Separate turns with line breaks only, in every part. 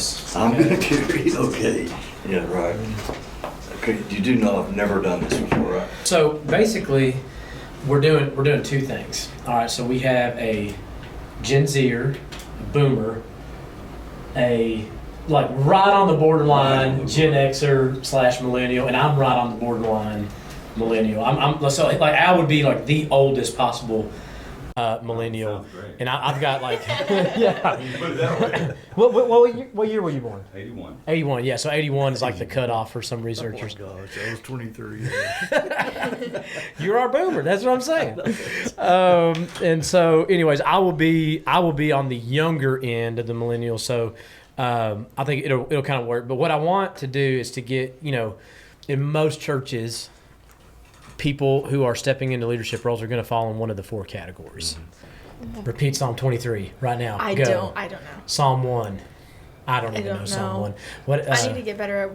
this.
I'm going to carry it. Okay. Yeah, right. Okay, you do know I've never done this before, right?
So basically, we're doing two things. All right, so we have a Gen Zer, a Boomer, a like right on the borderline Gen Xer / Millennial, and I'm right on the borderline Millennial. So like I would be like the oldest possible Millennial, and I've got like yeah.
Put it that way.
What year were you born?
81.
81, yeah. So 81 is like the cutoff for some researchers.
Oh my gosh, I was 23.
You're our Boomer. That's what I'm saying. And so, anyways, I will be on the younger end of the Millennial. So I think it'll kind of work. But what I want to do is to get, in most churches, people who are stepping into leadership roles are going to fall in one of the four categories. Mm-hmm. Repeat Psalm 23 right now.
I
Go.
don't know.
Psalm 1. I don't even know Psalm 1. What?
I need to get better at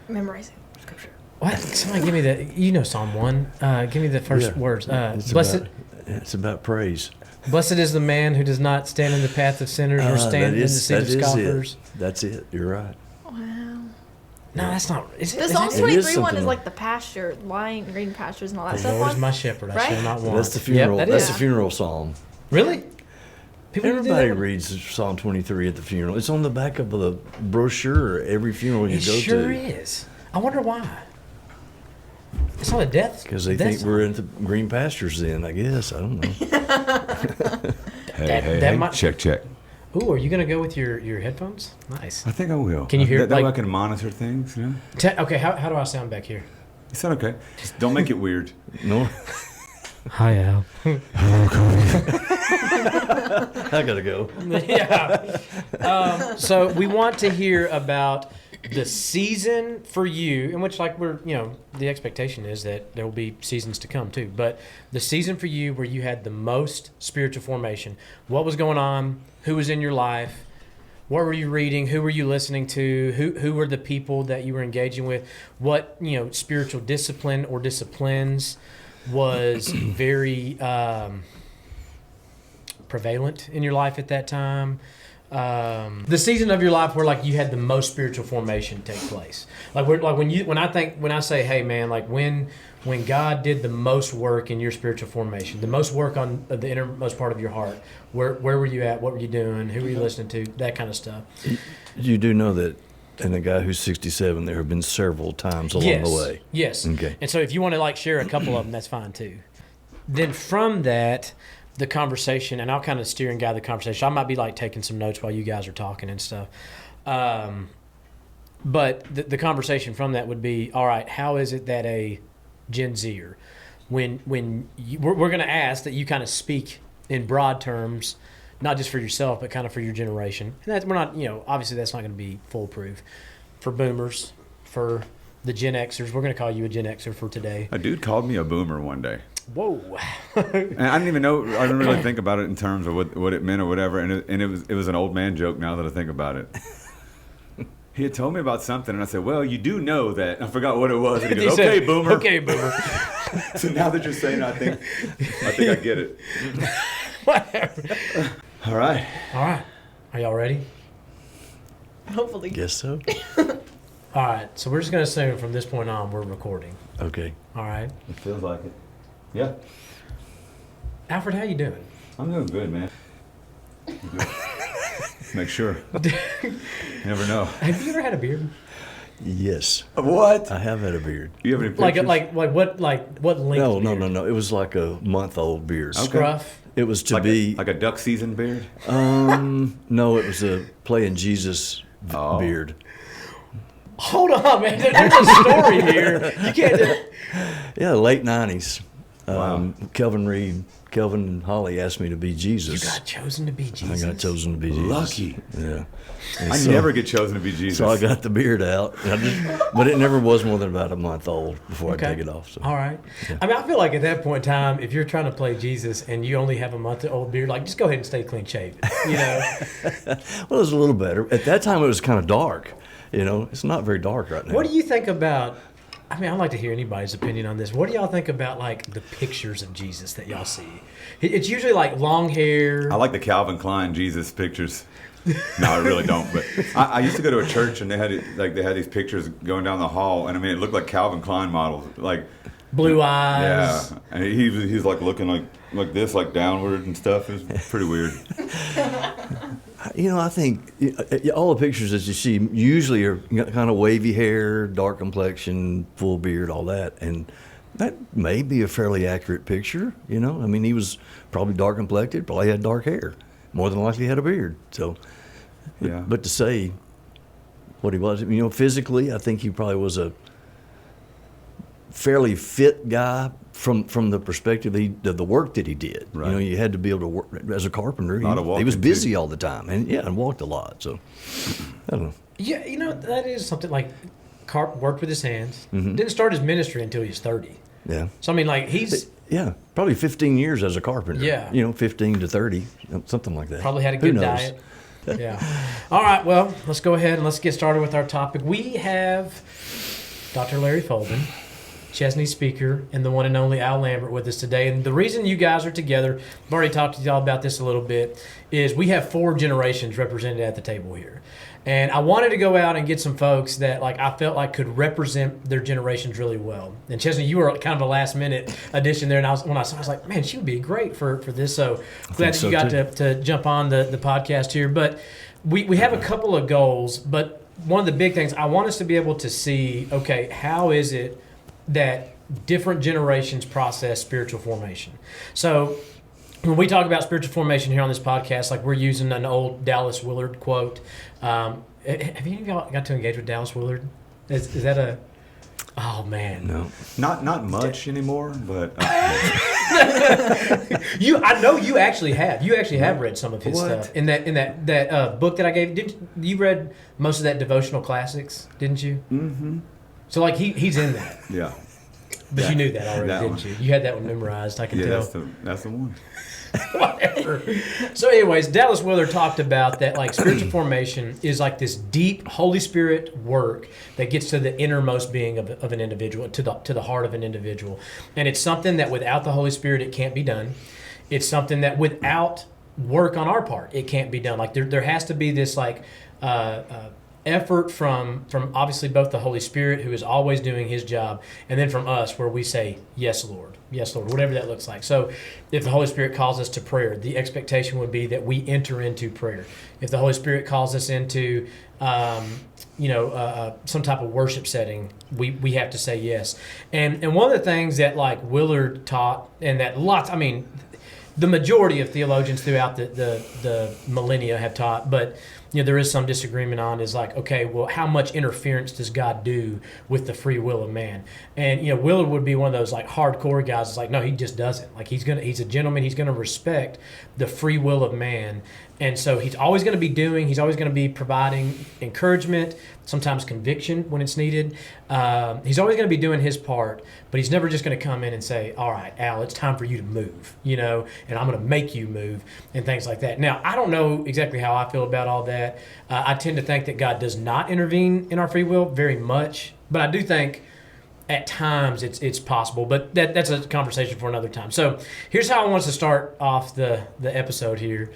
memorizing scripture.
What? Somebody give me Psalm 1. Give me the first words.
It's about praise.
Blessed is the man who does not stand in the path of sinners or stand in the seat of scoffers.
That's it. You're right.
Wow.
No, that's not.
The Psalm
it?
23 one is like the pasture, lying green pastures and all that
The
stuff.
Lord is my shepherd, I shall not want.
That's the funeral.
Yep,
that's the funeral psalm.
Really?
Everybody reads Psalm 23 at the funeral. It's on the back of the brochure every funeral you go to.
It sure is. I wonder why. It's not a death.
Because they think we're into green pastures then, I guess. I don't know.
Hey, check.
Ooh, are you going to go with your headphones? Nice.
I think I will.
Can you hear?
That way I can monitor things,
Okay, how do I sound back here?
You sound okay. Just don't make it weird.
No.
Hi, Al.
I gotta go.
Yeah. So we want to hear about the season for you, in which the expectation is that there will be seasons to come too. But the season for you where you had the most spiritual formation. What was going on? Who was in your life? What were you reading? Who were you listening to? Who were the people that you were engaging with? What spiritual discipline or disciplines was very prevalent in your life at that time? The season of your life where you had the most spiritual formation take place. When I say, hey man, when God did the most work in your spiritual formation, the most work on the innermost part of your heart, where were you at? What were you doing? Who were you listening to? That kind of stuff.
You do know that, and the guy who's 67, there have been several times along the way.
Yes.
Okay.
And so if you want to share a couple of them, that's fine too. Then from that, the conversation, and I'll kind of steer and guide the conversation. I might be taking some notes while you guys are talking and stuff. But the conversation from that would be, all right, how is it that a Gen Zer, we're going to ask that you kind of speak in broad terms, not just for yourself, but kind of for your generation. And we're not, obviously that's not going to be foolproof. For boomers, for the Gen Xers, we're going to call you a Gen Xer for today.
A dude called me a boomer one day.
Whoa.
And I didn't even know, I didn't really think about it in terms of what it meant or whatever. And it was an old man joke now that I think about it. He had told me about something, and I said, well, you do know that. I forgot what it was. And he goes, okay, boomer.
Okay, boomer.
So now that you're saying it, I think I get it.
Whatever.
All right.
Are y'all ready?
Hopefully.
Guess so.
All right. So we're just going to assume from this point on we're recording.
Okay.
All right.
It feels like it. Yeah.
Alfred, how you doing?
I'm doing good, man. Make sure. You never know.
Have you ever had a beard?
Yes.
What?
I have had a beard.
You have any pictures?
What length?
No,
beard?
no. It was like a month-old beard.
Okay.
Scruff.
It was to
like a duck season beard?
No, it was a playing Jesus beard.
Hold on, man. There's a story here. You can't do it.
Yeah, late 90s.
Wow.
Kelvin and Holly asked me to be Jesus.
You got chosen to be Jesus.
I got chosen to be Jesus.
Lucky.
Yeah.
I never get chosen to be Jesus.
So I got the beard out. But it never was more than about a month old before I take it off. So.
All right.
Yeah.
I mean, I feel like at that point in time, if you're trying to play Jesus and you only have a month-old beard, just go ahead and stay clean shaven,
Well, it was a little better. At that time, it was kind of dark. It's not very dark right now.
What do you think about, I'd like to hear anybody's opinion on this. What do y'all think about, the pictures of Jesus that y'all see? It's usually, long hair.
I like the Calvin Klein Jesus pictures. No, I really don't. But I used to go to a church and they had these pictures going down the hall, and I mean it looked like Calvin Klein models, like
blue eyes.
yeah. And he's like looking like this, like downward and stuff. It was pretty weird.
I think all the pictures that you see usually are kind of wavy hair, dark complexion, full beard, all that, and that may be a fairly accurate picture. I mean, he was probably dark complected, probably had dark hair, more than likely had a beard. So,
Yeah.
but to say what he was, physically, I think he probably was a fairly fit guy from the perspective of the work that he did.
Right.
You had to be able to work as a carpenter.
A lot of
He
walking,
was busy
too.
all the time, and walked a lot. So I don't know.
Yeah, that is something like Carp worked with his hands.
Mm-hmm.
Didn't start his ministry until he was 30.
Yeah.
So I mean, like he's
Yeah, probably 15 years as a carpenter.
Yeah.
15 to 30, something like that.
probably had a
Who
good
knows?
diet. Yeah. All right. Well, let's go ahead and let's get started with our topic. We have Dr. Larry Folden, Chesni Speaker, and the one and only Al Lambert with us today. And the reason you guys are together, I've already talked to y'all about this a little bit, is we have 4 generations represented at the table here. And I wanted to go out and get some folks that I felt like could represent their generations really well. And Chesney, you were kind of a last minute addition there. And when I saw, I was like, man, she would be great for this. So glad that
so,
you got
too.
to jump on the podcast here. But we have a couple of goals. But one of the big things, I want us to be able to see, okay, how is it that different generations process spiritual formation? So when we talk about spiritual formation here on this podcast, we're using an old Dallas Willard quote. Have any of y'all got to engage with Dallas Willard? Is that a... Oh, man.
No.
Not much anymore, but
I know you actually have. You actually have read some of his
What?
stuff. In that book that I gave, you read most of that devotional classics, didn't you?
mm-hmm.
So, he's in that.
Yeah.
But you knew that already,
that
didn't
one.
you? You had that one memorized, I can
Yeah,
tell.
that's the one.
Whatever. So, anyways, Dallas Willard talked about that spiritual formation is this deep Holy Spirit work that gets to the innermost being of an individual, to the heart of an individual, and it's something that without the Holy Spirit it can't be done. It's something that without work on our part it can't be done. There has to be this effort from obviously both the Holy Spirit, who is always doing his job, and then from us, where we say, yes, Lord, whatever that looks like. So if the Holy Spirit calls us to prayer, the expectation would be that we enter into prayer. If the Holy Spirit calls us into some type of worship setting, we have to say yes. And one of the things that Willard taught, and that the majority of theologians throughout the millennia have taught, but there is some disagreement on, is okay, well, how much interference does God do with the free will of man? And Willard would be one of those hardcore guys. It's no, he just doesn't. He's a gentleman. He's gonna respect the free will of man, and so he's always gonna be providing encouragement, sometimes conviction when it's needed. He's always gonna be doing his part, but he's never just gonna come in and say, all right, Al, it's time for you to move, and I'm gonna make you move, and things like that. Now, I don't know exactly how I feel about all that. I tend to think that God does not intervene in our free will very much, but I do think at times it's possible, but that's a conversation for another time. So here's how I want us to start off the episode here.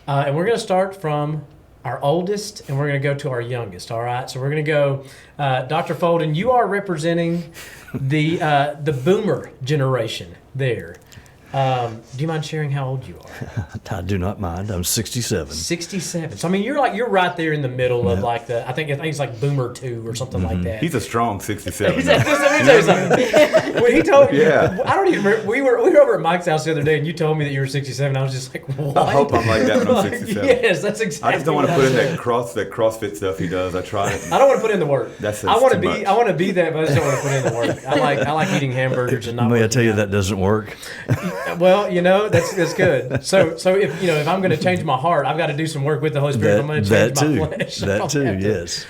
And we're going to start from our oldest, and we're going to go to our youngest, all right? So we're going to go, Dr. Folden, you are representing the boomer generation there. Do you mind sharing how old you are?
I do not mind. I'm 67.
67. So I mean, you're right there in the middle of I think it's Boomer 2 or something like that.
He's a strong 67.
Let me tell you something. When he told me,
Yeah.
I don't even remember. We were over at Mike's house the other day, and you told me that you were 67. I was just like, what?
I hope I'm like that when I'm 67.
Yes, that's exactly.
I just don't want to
what
put in
said.
that CrossFit stuff he does. I tried it.
I don't want to put in the work.
That's
I want to
too
be.
much.
I want to be that, but I just don't want to put in the work. I like eating hamburgers and not.
May I
working
tell you
out.
that doesn't work?
Well, that's good. So if I'm going to change my heart, I've got to do some work with the Holy Spirit. I'm going to change my flesh. I
That
don't
too,
have to.
yes.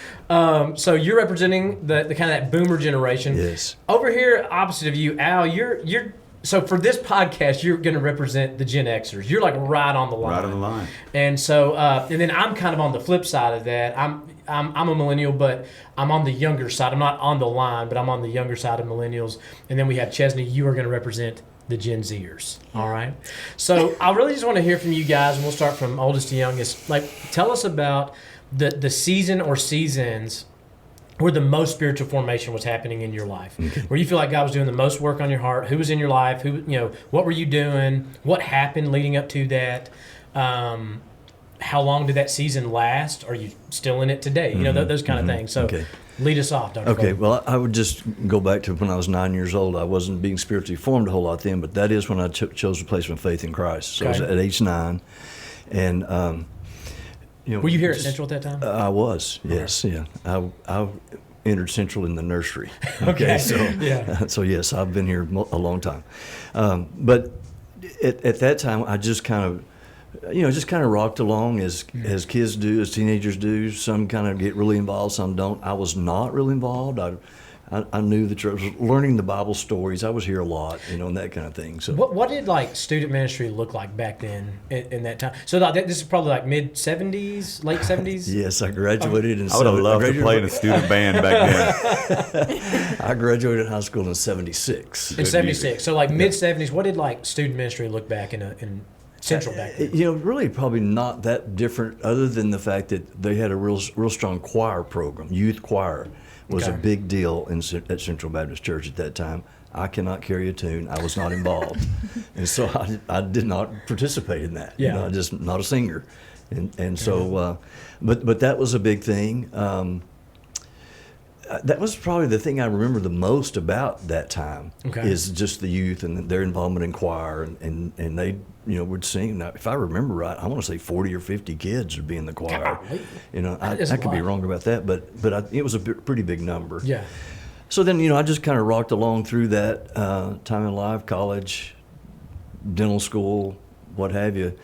So you're representing the kind of that boomer generation.
Yes.
Over here, opposite of you, Al, you're so for this podcast, you're going to represent the Gen Xers. You're right on the line.
Right on the line.
And so, and then I'm kind of on the flip side of that. I'm a millennial, but I'm on the younger side. I'm not on the line, but I'm on the younger side of millennials. And then we have Chesney. You are going to represent the Gen Zers. All right. So I really just want to hear from you guys, and we'll start from oldest to youngest. Like, tell us about the season or seasons where the most spiritual formation was happening in your life, where you feel like God was doing the most work on your heart. Who was in your life? Who, what were you doing? What happened leading up to that? How long did that season last? Are you still in it today? Those kind of things. So lead us off, Dr.
Okay,
Folden.
well, I would just go back to when I was 9 years old. I wasn't being spiritually formed a whole lot then, but that is when I chose to place my faith in Christ. So I was at age 9. And,
were you here at Central at that time?
I was, yes, yeah. I entered Central in the nursery.
Okay.
So yes, I've been here a long time. But at that time, I just kind of rocked along as kids do, as teenagers do. Some kind of get really involved, some don't. I was not really involved. I knew the church, learning the Bible stories. I was here a lot, and that kind of thing. So
what did student ministry look like back then in that time? So this is probably mid 70s, late 70s.
Yes, I graduated in.
I would have loved to play in a student band back then.
I graduated high school in '76.
In '76, so mid '70s. What did student ministry look back in Central back then?
Really probably not that different, other than the fact that they had a real strong choir program. Youth choir was a big deal at Central Baptist Church at that time. I cannot carry a tune. I was not involved. And so I did not participate in that.
Yeah.
I'm just not a singer. And so, but that was a big thing. That was probably the thing I remember the most about that time is just the youth and their involvement in choir, and they would sing. Now, if I remember right, I want to say 40 or 50 kids would be in the choir. I could be wrong about that, but it was a pretty big number.
Yeah.
So then I just kind of rocked along through that time in life, college, dental school, what have you,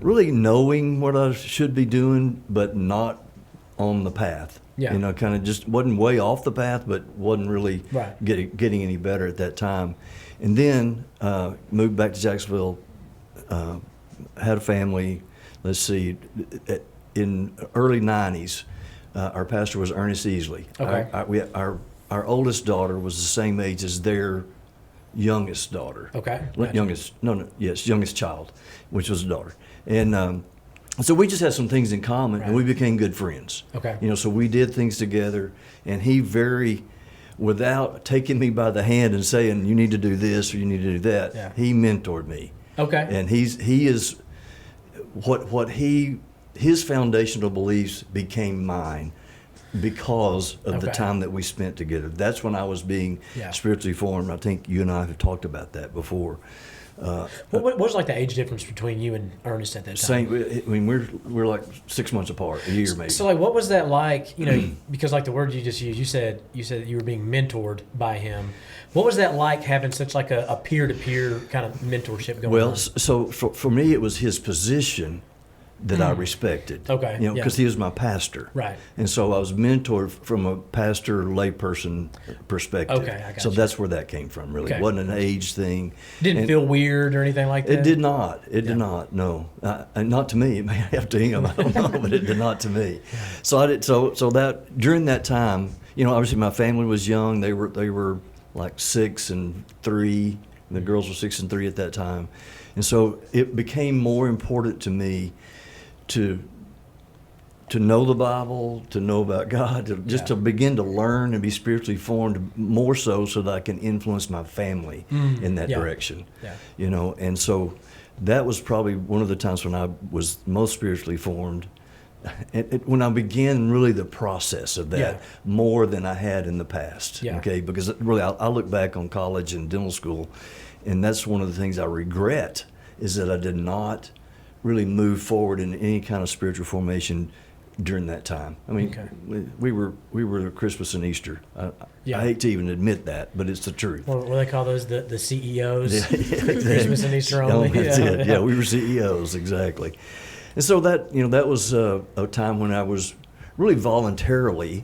really knowing what I should be doing, but not on the path.
Yeah.
Kind of just wasn't way off the path, but wasn't really getting any better at that time. And then moved back to Jacksonville, had a family. Let's see, in early 90s, our pastor was Ernest Easley.
Okay.
Our oldest daughter was the same age as their youngest daughter.
Okay.
Youngest child, which was a daughter. And so we just had some things in common, and we became good friends.
Okay.
So we did things together, and he without taking me by the hand and saying, you need to do this or you need to do that, he mentored me.
Okay.
And he is his foundational beliefs became mine because of the time that we spent together. That's when I was being spiritually formed. I think you and I have talked about that before.
What was the age difference between you and Ernest at that time?
Same. I mean, we're 6 months apart, a year maybe.
So what was that like? Because the word you just used, you said that you were being mentored by him. What was that like, having such a peer-to-peer kind of mentorship going on?
Well, so for me, it was his position that I respected.
Okay.
Because he was my pastor.
Right.
And so I was mentored from a pastor layperson perspective.
Okay, I got
so
you.
that's where that came from, really.
Okay.
It wasn't an age thing.
Didn't feel weird or anything like that?
It did not. It did not, no. And not to me. It may have to him, I don't know, but it did not to me. So I did. So that during that time, obviously my family was young. They were 6 and 3. And the girls were 6 and 3 at that time. And so it became more important to me to know the Bible, to know about God, to begin to learn and be spiritually formed more so that I can influence my family in that direction. Yeah. And so that was probably one of the times when I was most spiritually formed. When I began really the process of that more than I had in the past.
Yeah.
Okay, because really I look back on college and dental school, and that's one of the things I regret is that I did not really move forward in any kind of spiritual formation during that time. I mean, we were Christmas and Easter. I hate to even admit that, but it's the truth.
What do they call those? The CEOs? Christmas and Easter only?
That's it. Yeah, we were CEOs, exactly. And so that was a time when I was really voluntarily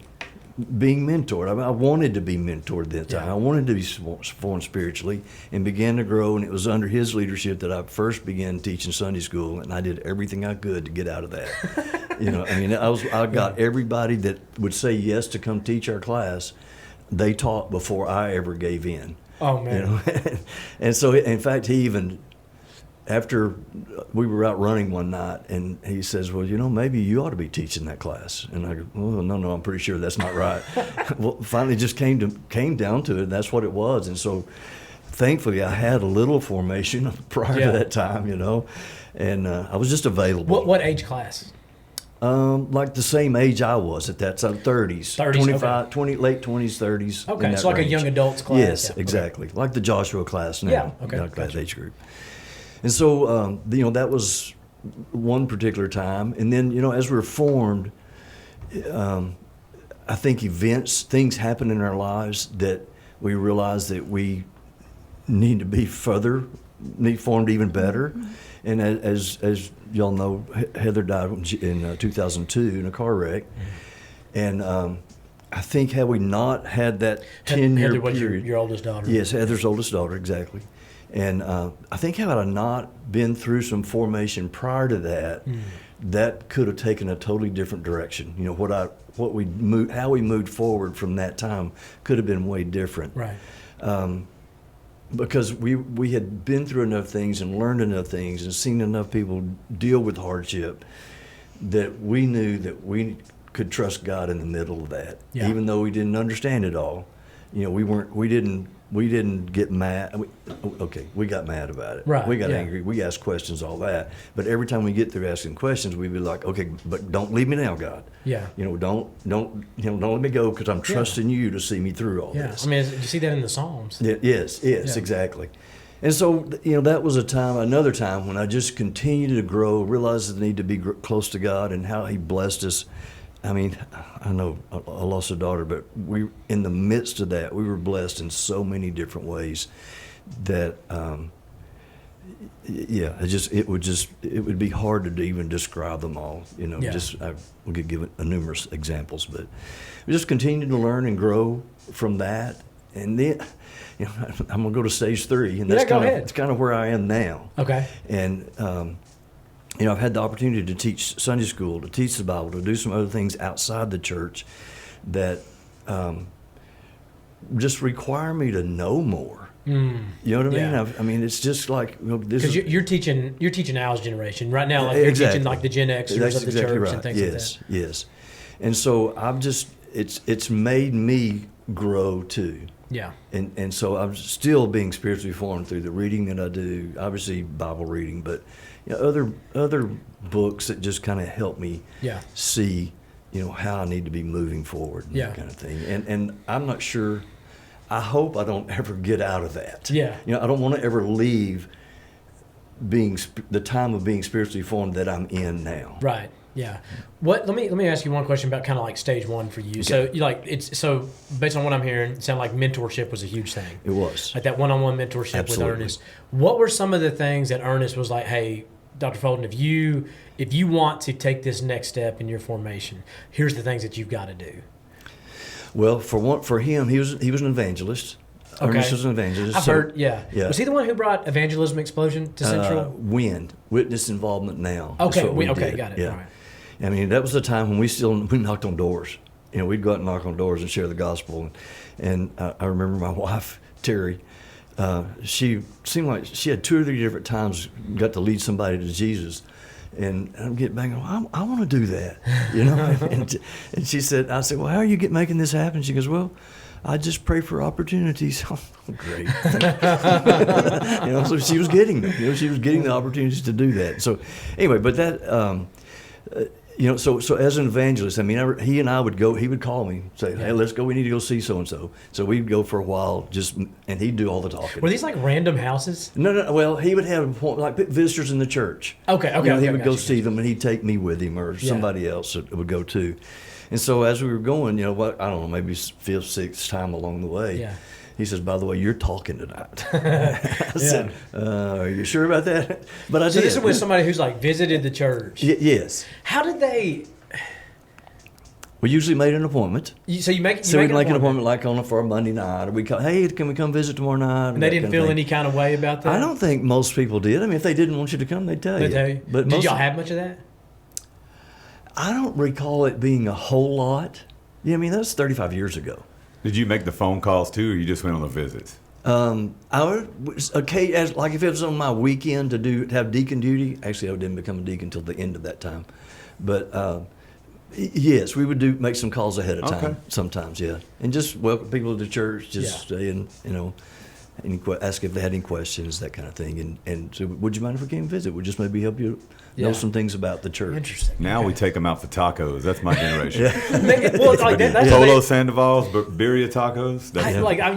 being mentored. I wanted to be mentored that time. I wanted to be formed spiritually and began to grow, and it was under his leadership that I first began teaching Sunday school, and I did everything I could to get out of that. I got everybody that would say yes to come teach our class. They taught before I ever gave in.
Oh, man.
You know, and so in fact he even after we were out running one night, and he says, well, maybe you ought to be teaching that class. And I go, well, no, I'm pretty sure that's not right. Well, finally, it just came down to it. And that's what it was. And so, thankfully, I had a little formation prior to that time, and I was just available.
What age class?
Like the same age I was at that time, 30s, 25, 20, late 20s, 30s.
Okay, so like a young adults class.
Yes,
yeah.
exactly, like the Joshua class now.
Yeah, okay,
like
gotcha.
that age group. And so, that was one particular time. And then, as we were formed, I think things happen in our lives that we realize that we need to be formed even better. Mm-hmm. And as y'all know, Heather died in 2002 in a car wreck. Mm-hmm. And I think had we not had that 10-year
period. Heather was your oldest daughter.
Yes, Heather's oldest daughter, exactly. And I think had I not been through some formation prior to that, that could have taken a totally different direction. How we moved forward from that time could have been way different.
Right.
Because we had been through enough things and learned enough things and seen enough people deal with hardship that we knew that we could trust God in the middle of that, even though we didn't understand it all. We didn't get mad. We got mad about it.
Right,
We got
yeah.
angry. We asked questions, all that. But every time we get through asking questions, we'd be like, okay, but don't leave me now, God.
Yeah.
Don't let me go because I'm trusting you to see me through all this.
I mean, you see that in the Psalms.
Yes, exactly. And so, that was another time when I just continued to grow, realized the need to be close to God and how He blessed us. I mean, I know I lost a daughter, but in the midst of that, we were blessed in so many different ways that, it would be hard to even describe them all. We could give numerous examples, but we just continued to learn and grow from that. And then, I'm gonna go to stage 3, and that's it's kind of where I am now.
Okay.
And I've had the opportunity to teach Sunday school, to teach the Bible, to do some other things outside the church that just require me to know more. You know what I mean? I mean, it's just like this.
Because you're teaching Al's generation right now. Like you're teaching like the Gen Xers
That's
of the
exactly
church
right.
and things like that.
Yes. And so it's made me grow too.
Yeah.
And so I'm still being spiritually formed through the reading that I do, obviously Bible reading, but other books that just kind of help me see, how I need to be moving forward and that kind of thing. And I'm not sure, I hope I don't ever get out of that.
Yeah.
I don't want to ever leave the time of being spiritually formed that I'm in now.
Right. Yeah. Let me ask you one question about kind of like stage 1 for you.
Okay.
So based on what I'm hearing, it sounds like mentorship was a huge thing.
It was.
Like that one-on-one mentorship
Absolutely.
with Ernest. What were some of the things that Ernest was like, hey, Dr. Folden, if you want to take this next step in your formation, here's the things that you've got to do.
Well, for him, he was an evangelist.
Okay.
Ernest was an evangelist.
I've heard, yeah. Was he the one who brought Evangelism Explosion to Central?
Witness Involvement Now.
Okay,
we
okay,
did.
got it.
Yeah.
All right.
I mean, that was the time when we knocked on doors. We'd go out and knock on doors and share the gospel. And I remember my wife, Terry, she seemed like she had 2 or 3 different times got to lead somebody to Jesus. And I'm getting back, I want to do that, and she said, I said, well, how are you making this happen? She goes, well, I just pray for opportunities. Oh, great. So she was getting them. She was getting the opportunities to do that. So anyway, but that, so as an evangelist, I mean, he and I would go, he would call me, say, hey, let's go, we need to go see so-and-so. So we'd go for a while, and he'd do all the talking.
Were these like random houses?
No, well, he would have like visitors in the church.
Okay.
He would go see them, and he'd take me with him, or somebody else that would go too. And so as we were going, I don't know, maybe 5th, 6th time along the way, he says, by the way, you're talking tonight. I said, are you sure about that? But I did.
So this is with somebody who's like visited the church.
Yes.
How did they?
We usually made an appointment.
So we'd make
an appointment like for a Monday night, or we call, hey, can we come visit tomorrow night?
And they didn't feel any kind of way about that?
I don't think most people did. I mean, if they didn't want you to come, they'd tell you.
But did y'all have much of that?
I don't recall it being a whole lot. Yeah, I mean, that's 35 years ago.
Did you make the phone calls too, or you just went on the visits?
I would, okay, like if it was on my weekend to have deacon duty. Actually, I didn't become a deacon until the end of that time, but yes, we would make some calls ahead of time sometimes. Yeah, and just welcome people to church. Just stay and ask if they had any questions, that kind of thing. And so, would you mind if we came visit? We'd just maybe help you know some things about the church.
Interesting.
Now we take them out for tacos. That's my generation.
Well, like that's
Polo Sandoval's, birria tacos.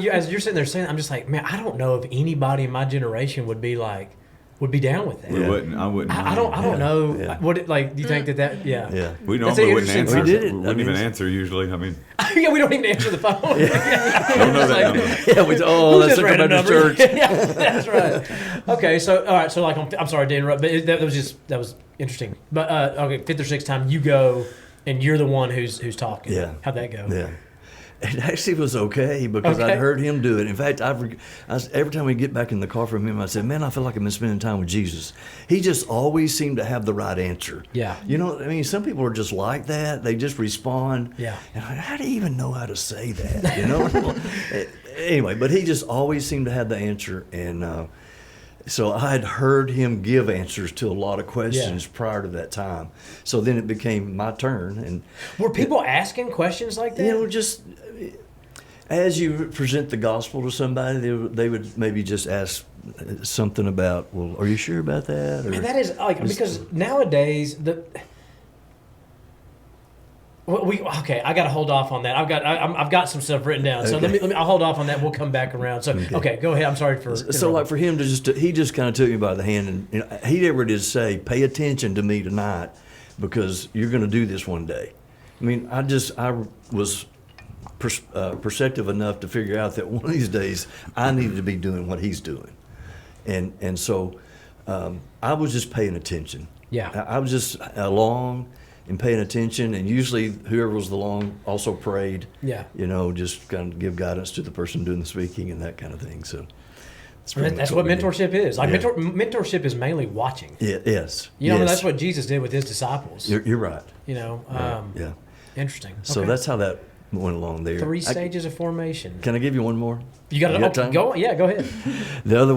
As you're sitting there saying, I'm just like, man, I don't know if anybody in my generation would be down with that.
We wouldn't. I wouldn't.
I don't know.
Yeah.
What do you think that? Yeah.
Yeah.
We normally wouldn't answer.
We did it.
We wouldn't even answer usually. I mean,
Yeah, we don't even answer the phone.
don't know that number.
Yeah, that's
just
a
random
about the
number.
church.
Yeah, that's right. Okay, so all right, so like I'm sorry to interrupt, but that was interesting. But okay, fifth or sixth time you go and you're the one who's talking.
Yeah.
How'd that go?
Yeah. It actually was okay because I'd heard him do it. In fact, every time we get back in the car from him, I said, man, I feel like I've been spending time with Jesus. He just always seemed to have the right answer.
Yeah.
You know, I mean, some people are just like that. They just respond.
Yeah.
And I'm like, how do you even know how to say that? You know? Anyway, but he just always seemed to have the answer. And so I had heard him give answers to a lot of questions prior to that time. So then it became my turn. And
were people asking questions like that?
you know, just as you present the gospel to somebody, they would maybe just ask something about, well, are you sure about that? Or,
Man, that is because nowadays I got to hold off on that. I've got some stuff written down, so
Okay.
I'll hold off on that. We'll come back around. So okay, go ahead. I'm sorry for
So like for him he just kind of took me by the hand, and he never did say, pay attention to me tonight because you're going to do this one day. I mean, I was perceptive enough to figure out that one of these days I needed to be doing what he's doing, and so I was just paying attention.
Yeah.
I was just along and paying attention, and usually whoever was along also prayed.
Yeah.
You know, just kind of give guidance to the person doing the speaking and that kind of thing. So
that's what
we do.
mentorship is. Like
Yeah.
mentorship is mainly watching.
Yeah, yes.
You know,
yes.
that's what Jesus did with his disciples.
You're right.
You know,
Yeah.
interesting.
So
Okay.
that's how that went along there.
3 stages of formation.
Can I give you one more?
You got
got
to
time?
go. Yeah, go ahead.
The other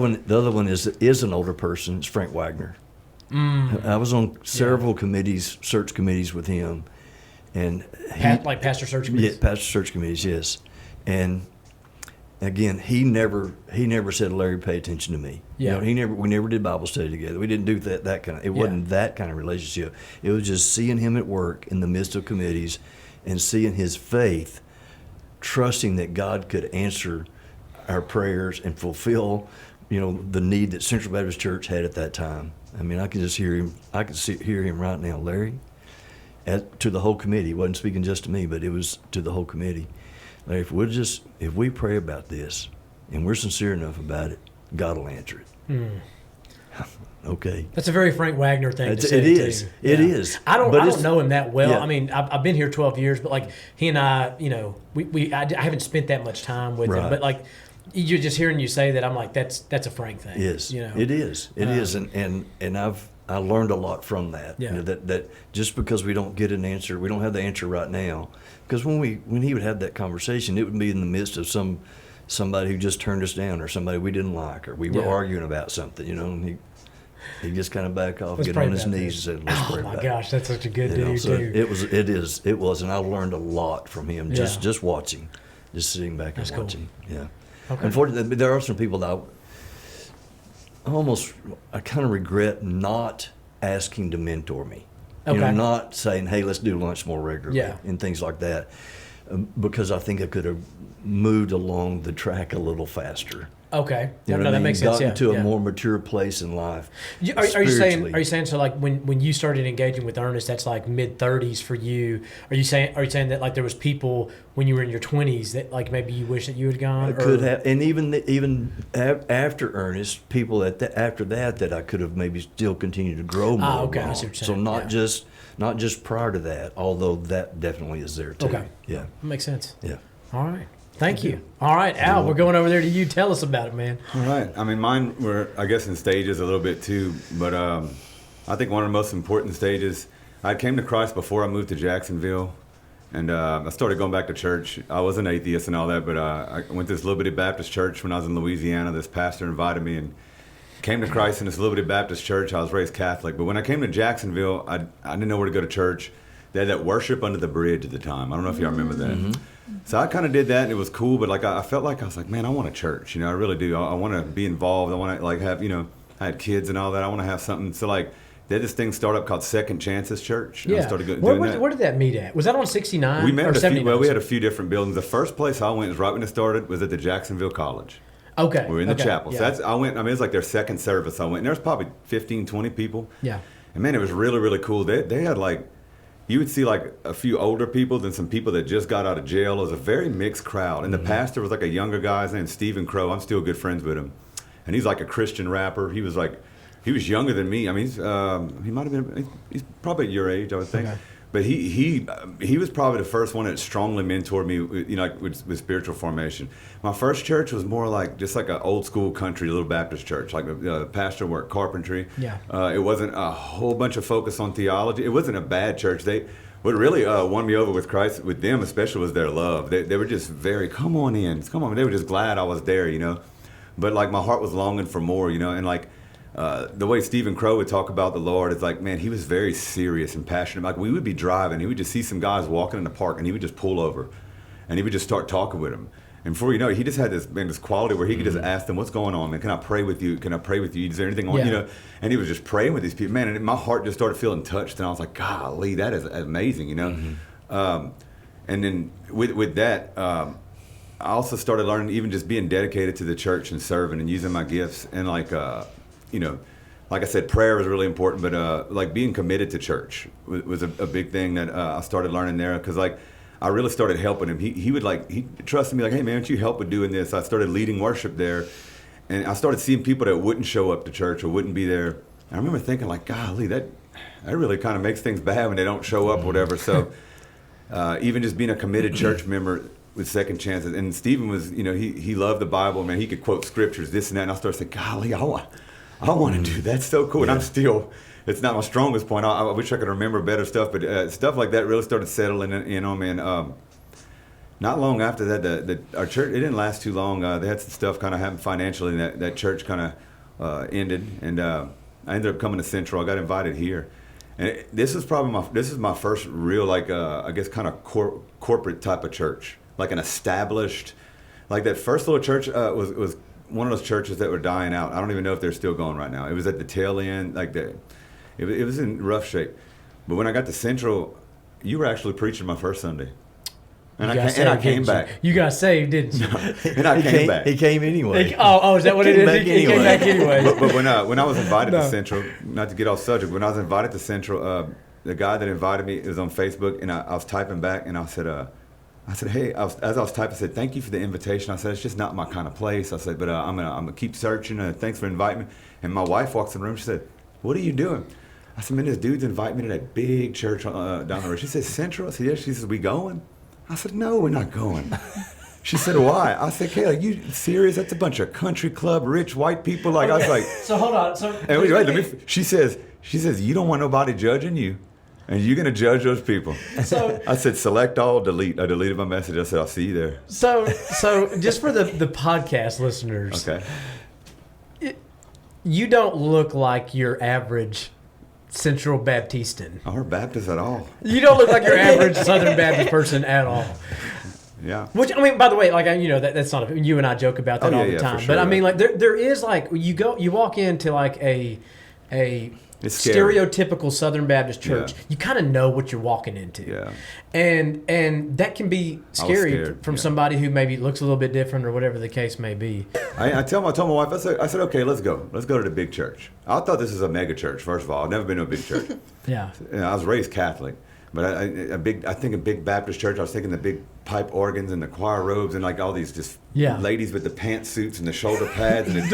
one is an older person. It's Frank Wagner. I was on several search committees with him, and
Like pastor search committees.
Yeah, pastor search committees, yes. And again, he never said, Larry, pay attention to me.
Yeah.
You know, we never did Bible study together. We didn't do that kind of. It wasn't that kind of relationship. It was just seeing him at work in the midst of committees, and seeing his faith, trusting that God could answer our prayers and fulfill, you know, the need that Central Baptist Church had at that time. I mean, I can just hear him. I can hear him right now, Larry. To the whole committee. He wasn't speaking just to me, but it was to the whole committee. Larry, if we pray about this and we're sincere enough about it, God will answer it. Okay.
That's a very Frank Wagner thing to say.
It is.
Too.
It
Yeah.
is.
I don't know him that well.
Yeah.
I mean, I've been here 12 years, but like he and I, you know, I haven't spent that much time with him.
Right.
But like, you're just hearing you say that, I'm like, that's a Frank thing.
Yes.
You know,
It is. It is. And I learned a lot from that.
Yeah.
You know, that just because we don't get an answer, we don't have the answer right now. Because when he would have that conversation, it would be in the midst of somebody who just turned us down, or somebody we didn't like, or we were arguing about something, you know, and he just kind of back off, get on his knees and said, let's pray
Oh my
about
gosh, that's such a good
it. You know,
dude
so
too.
it was, and I learned a lot from him, just watching, just sitting back and
That's cool.
watching. Yeah.
Okay.
Unfortunately, there are some people that I kind of regret not asking to mentor me. You know,
Okay.
not saying, hey, let's do lunch more regularly
Yeah.
and things like that, because I think I could have moved along the track a little faster.
Okay.
You know
No,
what I
that
mean?
makes sense.
Gotten
Yeah.
to
yeah.
a more mature place in life.
Are you
spiritually.
saying so like when you started engaging with Ernest, that's like mid-30s for you? Are you saying that like there was people when you were in your 20s that like maybe you wish that you had gone?
I could have, and even after Ernest, people after that I could have maybe still continued to grow more.
Okay, I
along.
see what you're
So
saying,
not just prior to that, although that definitely is there too.
Okay.
Yeah.
That makes sense.
Yeah.
All right. Thank you. All right, Al, we're going over there to you. Tell us about it, man.
All right. I mean, mine were, I guess, in stages a little bit too. But I think one of the most important stages, I came to Christ before I moved to Jacksonville. And I started going back to church. I was an atheist and all that, but I went to this Liberty Baptist church when I was in Louisiana. This pastor invited me and came to Christ in this Liberty Baptist church. I was raised Catholic. But when I came to Jacksonville, I didn't know where to go to church. They had that worship under the bridge at the time. I don't know if y'all remember that. Mm-hmm. So I kind of did that, and it was cool. But like I felt like I was like, man, I want a church. I really do. I want to be involved. I want to like have, I had kids and all that. I want to have something. So like, they had this thing started up called Second Chances Church. And I started doing that.
Where did that meet at? Was that on 69
we met
or
at
79?
We had a few different buildings. The first place I went was right when it started was at the Jacksonville College.
Okay.
We were in the chapel.
Yeah.
So it was like their second service I went. And there was probably 15, 20 people.
Yeah.
And man, it was really, really cool. They had like, you would see like a few older people, then some people that just got out of jail. It was a very mixed crowd. And the pastor was like a younger guy. His name's Stephen Crow. I'm still good friends with him. And he's like a Christian rapper. He was younger than me. I mean, he might have been. He's probably at your age, I would think. Okay. But he was probably the first one that strongly mentored me, with spiritual formation. My first church was more like just like an old school country little Baptist church. Like the pastor worked carpentry.
Yeah.
It wasn't a whole bunch of focus on theology. It wasn't a bad church. What really won me over with Christ, with them especially, was their love. They were just very, come on in. They were just glad I was there, But like my heart was longing for more, and like. The way Stephen Crow would talk about the Lord is like, man, he was very serious and passionate. Like we would be driving, he would just see some guys walking in the park, and he would just pull over, and he would just start talking with them. And before you know it, he just had this quality where he could just ask them, "What's going on, man? Can I pray with you? Can I pray with you? Is there anything on?" And he was just praying with these people, man. And my heart just started feeling touched, and I was like, "Golly, that is amazing," And then with that. I also started learning, even just being dedicated to the church and serving and using my gifts, and like like I said, prayer was really important, but like being committed to church was a big thing that I started learning there, because like I really started helping him. He trusted me, like, hey man, won't you help with doing this? I started leading worship there, and I started seeing people that wouldn't show up to church or wouldn't be there. And I remember thinking like, golly, that really kind of makes things bad when they don't show up or whatever. So even just being a committed church member with Second Chances, and Stephen was, he loved the Bible, man. He could quote scriptures, this and that, and I started saying, golly, I want to do that. That's so cool. Yeah. And it's not my strongest point. I wish I could remember better stuff, but stuff like that really started settling in on me. And not long after that, our church, it didn't last too long. They had some stuff kind of happen financially, and that church kind of ended. And I ended up coming to Central. I got invited here. And this is my first real, like, I guess, kind of corporate type of church. Like an established, like that first little church was one of those churches that were dying out. I don't even know if they're still going right now. It was at the tail end, like it was in rough shape. But when I got to Central, you were actually preaching my first Sunday. And I came back.
You got saved, didn't you?
And I came back.
He came anyway.
Is that what it is? He came back anyway.
But when I was invited to Central, not to get off subject, when I was invited to Central, the guy that invited me was on Facebook, and I was typing back, and I said, hey, as I was typing, I said, thank you for the invitation. I said, it's just not my kind of place. I said, but I'm gonna keep searching. Thanks for inviting me. And my wife walks in the room. She said, what are you doing? I said, man, this dude's inviting me to that big church down the road. She said, Central? I said, yeah. She says, we going? I said, no, we're not going. She said, why? I said, Kayla, you serious? That's a bunch of country club, rich white people. Like, okay. I was like.
So hold on.
She says, you don't want nobody judging you. And you're going to judge those people. So I said, select all, delete. I deleted my message. I said, I'll see you there.
So just for the podcast listeners.
Okay.
You don't look like your average Central Baptistan.
Or Baptist at all.
You don't look like your average Southern Baptist person at all.
Yeah.
Which, I mean, by the way, like, that's not, you and I joke about that all the time.
Sure,
but I mean, like, there is, like, you walk into, like, a stereotypical Southern Baptist church, you kind of know what you're walking into.
Yeah.
And that can be scary from somebody who maybe looks a little bit different or whatever the case may be.
I told my wife, I said, okay, let's go. Let's go to the big church. I thought this was a mega church, first of all. I've never been to a big church.
Yeah.
I was raised Catholic. But I think a big Baptist church, I was thinking the big pipe organs and the choir robes and like all these just ladies with the pantsuits and the shoulder pads and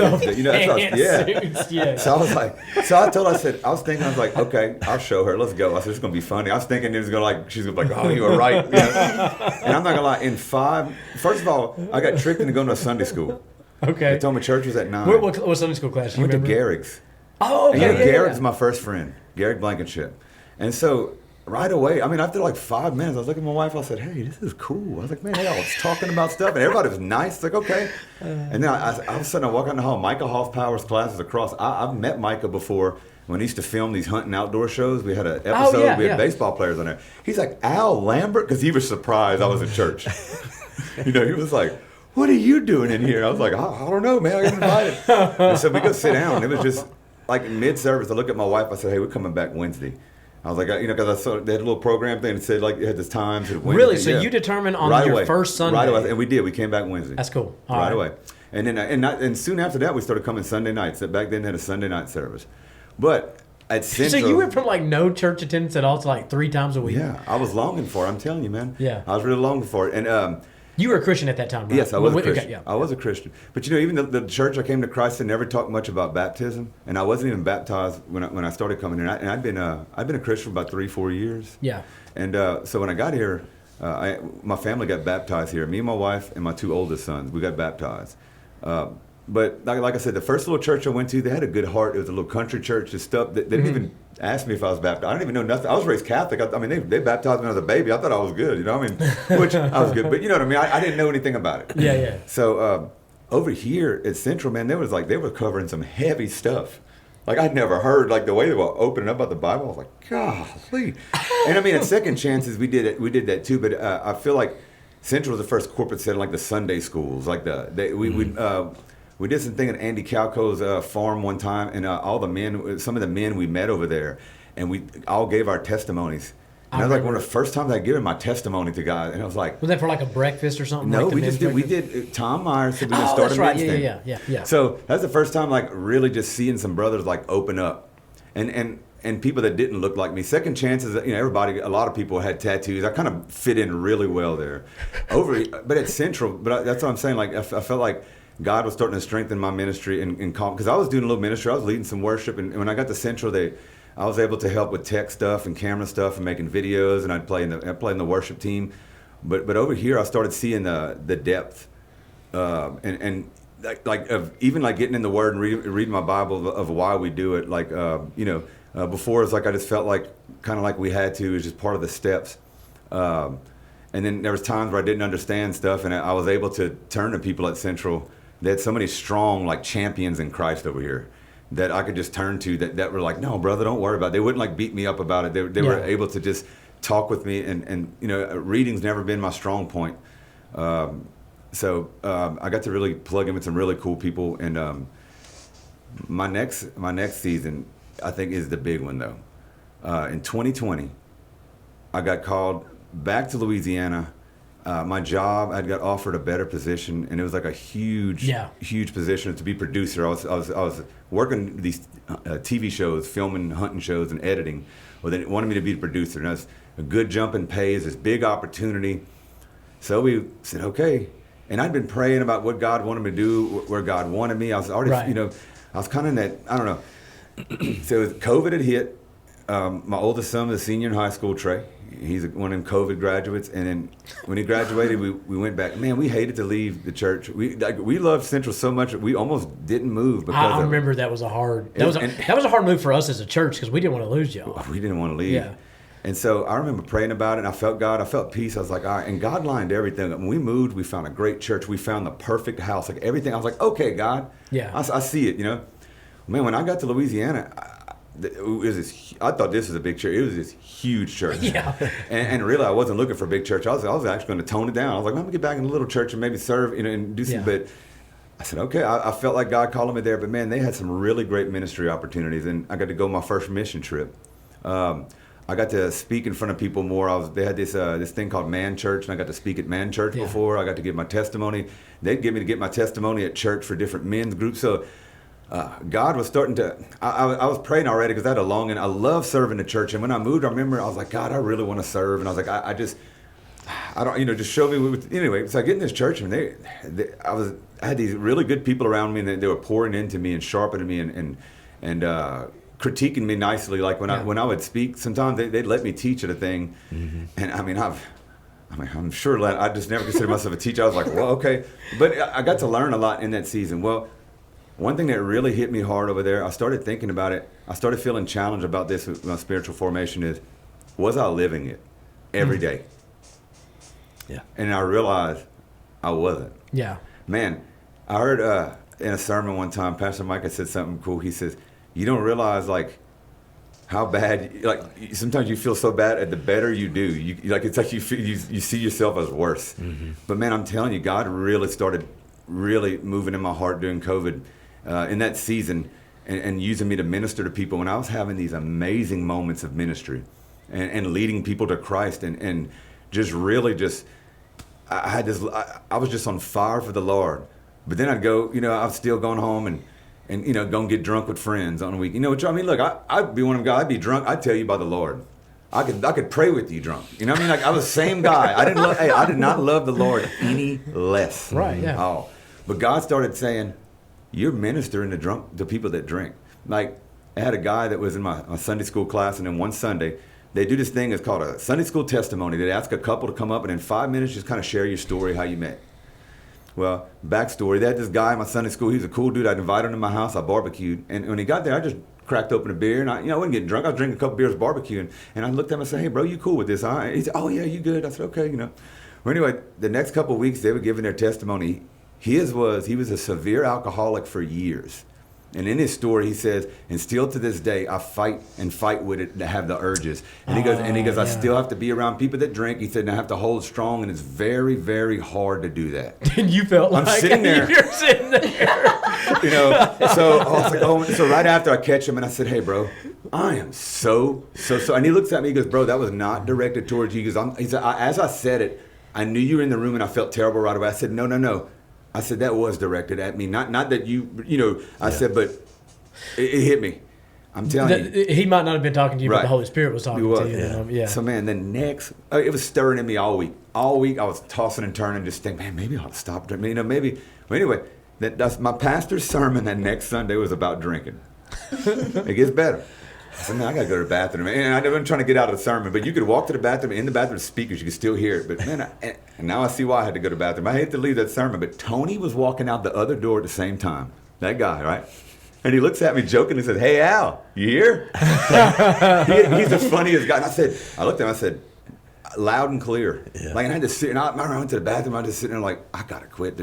Yeah.
So I was like, I was like, okay, I'll show her. Let's go. I said, it's gonna be funny. I was thinking it was she's gonna be like, oh, you were right. And I'm not gonna lie. First of all, I got tricked into going to a Sunday school.
Okay.
They told me church was at 9.
What Sunday school class?
I went to Garrick's.
Oh, okay.
Garrick's my first friend, Garrick Blankenship, and so. right away, I mean, after like 5 minutes, I was looking at my wife. I said, "Hey, this is cool." I was like, "Man, hey, I was talking about stuff, and everybody was nice." It's like, okay. And then all of a sudden, I walk out in the hall. Micah Hoffpower's class is across. I've met Micah before when he used to film these hunting outdoor shows. We had an episode.
yeah,
we had
yeah.
baseball players on there. He's like, "Al Lambert," because he was surprised I was in church. He was like, "What are you doing in here?" I was like, I don't know, man. I got invited. And so we go sit down. It was just like mid-service. I look at my wife. I said, "Hey, we're coming back Wednesday." I was like, because I saw they had a little program thing that said like it had this time.
Really? So you determined on
right
your
away.
first Sunday?
Right away, and we did. We came back Wednesday.
That's cool.
Right away, and then and soon after that we started coming Sunday nights. Back then they had a Sunday night service, but at Central.
So you went from like no church attendance at all to like 3 times a week?
Yeah, I was longing for it. I'm telling you, man.
Yeah.
I was really longing for it, and
You were a Christian at that time, right?
yes, I was a
Okay,
Christian.
yeah.
I was a Christian. But even the church I came to Christ in never talked much about baptism, and I wasn't even baptized when I started coming here. And I'd been a Christian for about 3-4 years.
Yeah.
And so when I got here, my family got baptized here. Me and my wife and my 2 oldest sons, we got baptized. But like I said, the first little church I went to, they had a good heart. It was a little country church and stuff. They didn't even ask me if I was baptized. I didn't even know nothing. I was raised Catholic. I mean, they baptized me when I was a baby. I thought I was good, which I was good. But you know what I mean? I didn't know anything about it.
Yeah, yeah.
So over here at Central, man, they were covering some heavy stuff. Like I'd never heard like the way they were opening up about the Bible. I was like, golly. And I mean, at Second Chances, we did that too. But I feel like Central was the first corporate setting, like the Sunday schools, like we did something at Andy Calco's farm one time, and some of the men we met over there, and we all gave our testimonies. And that was like one of the first times I'd given my testimony to God, and I was like,
Was that for like a breakfast or something?
no,
like
we did. Tom Myers said we just
Oh,
started
that's right.
men's thing.
Yeah.
So that's the first time, like, really just seeing some brothers like open up, and people that didn't look like me. Second Chances, a lot of people had tattoos. I kind of fit in really well there. But at Central, that's what I'm saying. Like, I felt like God was starting to strengthen my ministry and because I was doing a little ministry. I was leading some worship, and when I got to Central, I was able to help with tech stuff and camera stuff and making videos, and I'd play in the worship team. But over here, I started seeing the depth, and like of even like getting in the Word and reading my Bible of why we do it. Like before, it's like I just felt like kind of like we had to. It was just part of the steps. And then there was times where I didn't understand stuff, and I was able to turn to people at Central. They had so many strong like champions in Christ over here that I could just turn to that were like, "No, brother, don't worry about it." They wouldn't like beat me up about it. They were able to just talk with me, and reading's never been my strong point. So I got to really plug in with some really cool people, and my next season I think is the big one though. In 2020, I got called back to Louisiana. My job, I got offered a better position, and it was like a huge position to be producer. I was working these TV shows, filming hunting shows and editing. Well, they wanted me to be the producer, and that's a good jump in pay, this big opportunity. So we said, okay. And I'd been praying about what God wanted me to do, where God wanted me. I was already, I was kind of in that, I don't know. So COVID had hit. My oldest son was a senior in high school, Trey. He's one of them COVID graduates, and then when he graduated, we went back. Man, we hated to leave the church. We loved Central so much that we almost didn't move because
I remember that was a hard move for us as a church because we didn't want to lose y'all.
We didn't want to leave.
Yeah.
And so I remember praying about it, and I felt God. I felt peace. I was like, all right. And God lined everything up. When we moved, we found a great church. We found the perfect house. Like everything. I was like, okay, God.
Yeah.
I see it. Man, when I got to Louisiana, I thought this was a big church. It was this huge church.
Yeah.
And really, I wasn't looking for a big church. I was actually going to tone it down. I was like, let me get back in a little church and maybe serve, and do some. But I said, okay. I felt like God calling me there. But man, they had some really great ministry opportunities, and I got to go my first mission trip. I got to speak in front of people more. They had this thing called Man Church, and I got to speak at Man Church before. I got to give my testimony. They'd give me to get my testimony at church for different men's groups. So. God was starting to. I was praying already because I had a longing. I love serving the church, and when I moved, I remember I was like, God, I really want to serve, and I was like, I don't, just show me. Anyway, so I get in this church, and I had these really good people around me, and they were pouring into me and sharpening me and critiquing me nicely. Like when I would speak, sometimes they'd let me teach at a thing, and I'm sure I just never considered myself a teacher. I was like, well, okay, but I got to learn a lot in that season. Well. One thing that really hit me hard over there, I started thinking about it. I started feeling challenged about this with my spiritual formation is was I living it every day?
Yeah.
And I realized I wasn't.
Yeah.
Man, I heard in a sermon one time, Pastor Mike had said something cool. He says, you don't realize like how bad, like sometimes you feel so bad at the better you do. You like it's like you feel, you see yourself as worse. Mm-hmm. But man, I'm telling you, God really started really moving in my heart during COVID in that season and using me to minister to people when I was having these amazing moments of ministry and leading people to Christ and just really just I had this I was just on fire for the Lord. But then I'd go, I was still going home and go and get drunk with friends on a week. Which I mean, look, I'd be one of them guys. I'd be drunk. I'd tell you by the Lord. I could pray with you drunk. You know what I mean? Like I was the same guy. I did not love the Lord any less.
Right. Yeah.
Oh, but God started saying, "You're ministering to people that drink." Like I had a guy that was in my Sunday school class, and then one Sunday they do this thing. It's called a Sunday school testimony. They ask a couple to come up and in 5 minutes just kind of share your story, how you met. Well, backstory, they had this guy in my Sunday school. He was a cool dude. I'd invited him to my house. I barbecued. And when he got there, I just cracked open a beer. And I wasn't getting drunk. I was drinking a couple beers barbecuing. And I looked at him and said, hey, bro, you cool with this? Huh? He said, oh, yeah, you good? I said, okay, Well, anyway, the next couple of weeks, they were giving their testimony. He was a severe alcoholic for years. And in his story, he says, and still to this day, I fight with it to have the urges. And he goes, I still have to be around people that drink. He said, and I have to hold strong, and it's very, very hard to do that.
And you felt
I'm
like
sitting there.
You're sitting there.
So I was like, so right after I catch him, and I said, hey, bro, I am so. And he looks at me, he goes, bro, that was not directed towards you. He said, as I said it, I knew you were in the room, and I felt terrible right away. I said, no. I said, that was directed at me. Not that I said, but it hit me. I'm telling you.
He might not have been talking to you,
Right.
but the Holy Spirit was talking to you. Yeah.
So, man, it was stirring in me all week. All week I was tossing and turning, just thinking, man, maybe I ought to stop drinking. Maybe. Well, anyway, that's my pastor's sermon that next Sunday was about drinking. It gets better. I said, man, I got to go to the bathroom. And I wasn't trying to get out of the sermon, but you could walk to the bathroom. In the bathroom, speakers, you could still hear it. But, man, and now I see why I had to go to the bathroom. I hate to leave that sermon, but Tony was walking out the other door at the same time. That guy, right? And he looks at me joking and says, hey, Al, you here? He's the funniest guy. And I looked at him, I said, loud and clear. Yeah. Like, and I had to sit, and I went to the bathroom, I was just sitting there like, I got to quit.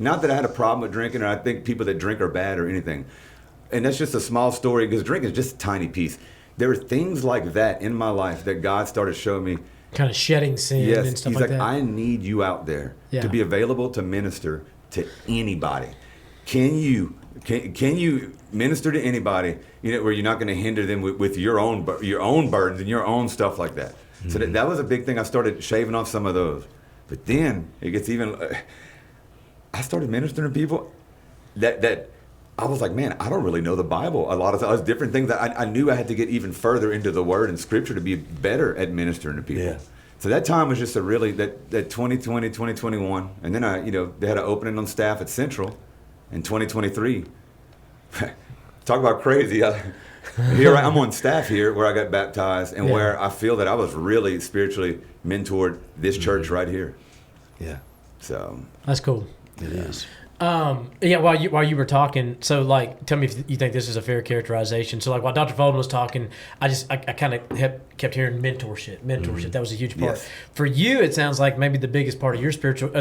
Not that I had a problem with drinking, or I think people that drink are bad or anything. And that's just a small story, because drinking is just a tiny piece. There were things like that in my life that God started showing me.
Kind of shedding sin and stuff
He's
like
like,
that.
I need you out there to be available to minister to anybody. Can you minister to anybody, where you're not going to hinder them with your own burdens and your own stuff like that. Mm-hmm. So that was a big thing. I started shaving off some of those. But then it gets even, I started ministering to people that I was like, man, I don't really know the Bible. A lot of different things that I knew I had to get even further into the Word and Scripture to be better at ministering to people. Yeah. So that time was just that 2020, 2021. And then they had an opening on staff at Central in 2023. Talk about crazy. I'm on staff here where I got baptized and where I feel that I was really spiritually mentored this church right here.
Yeah.
So
that's cool.
It is.
While you were talking, so like, tell me if you think this is a fair characterization. So like, while Dr. Folden was talking, I kind of kept hearing mentorship. Mm-hmm. That was a huge part. Yes. For you, it sounds like maybe the biggest part of your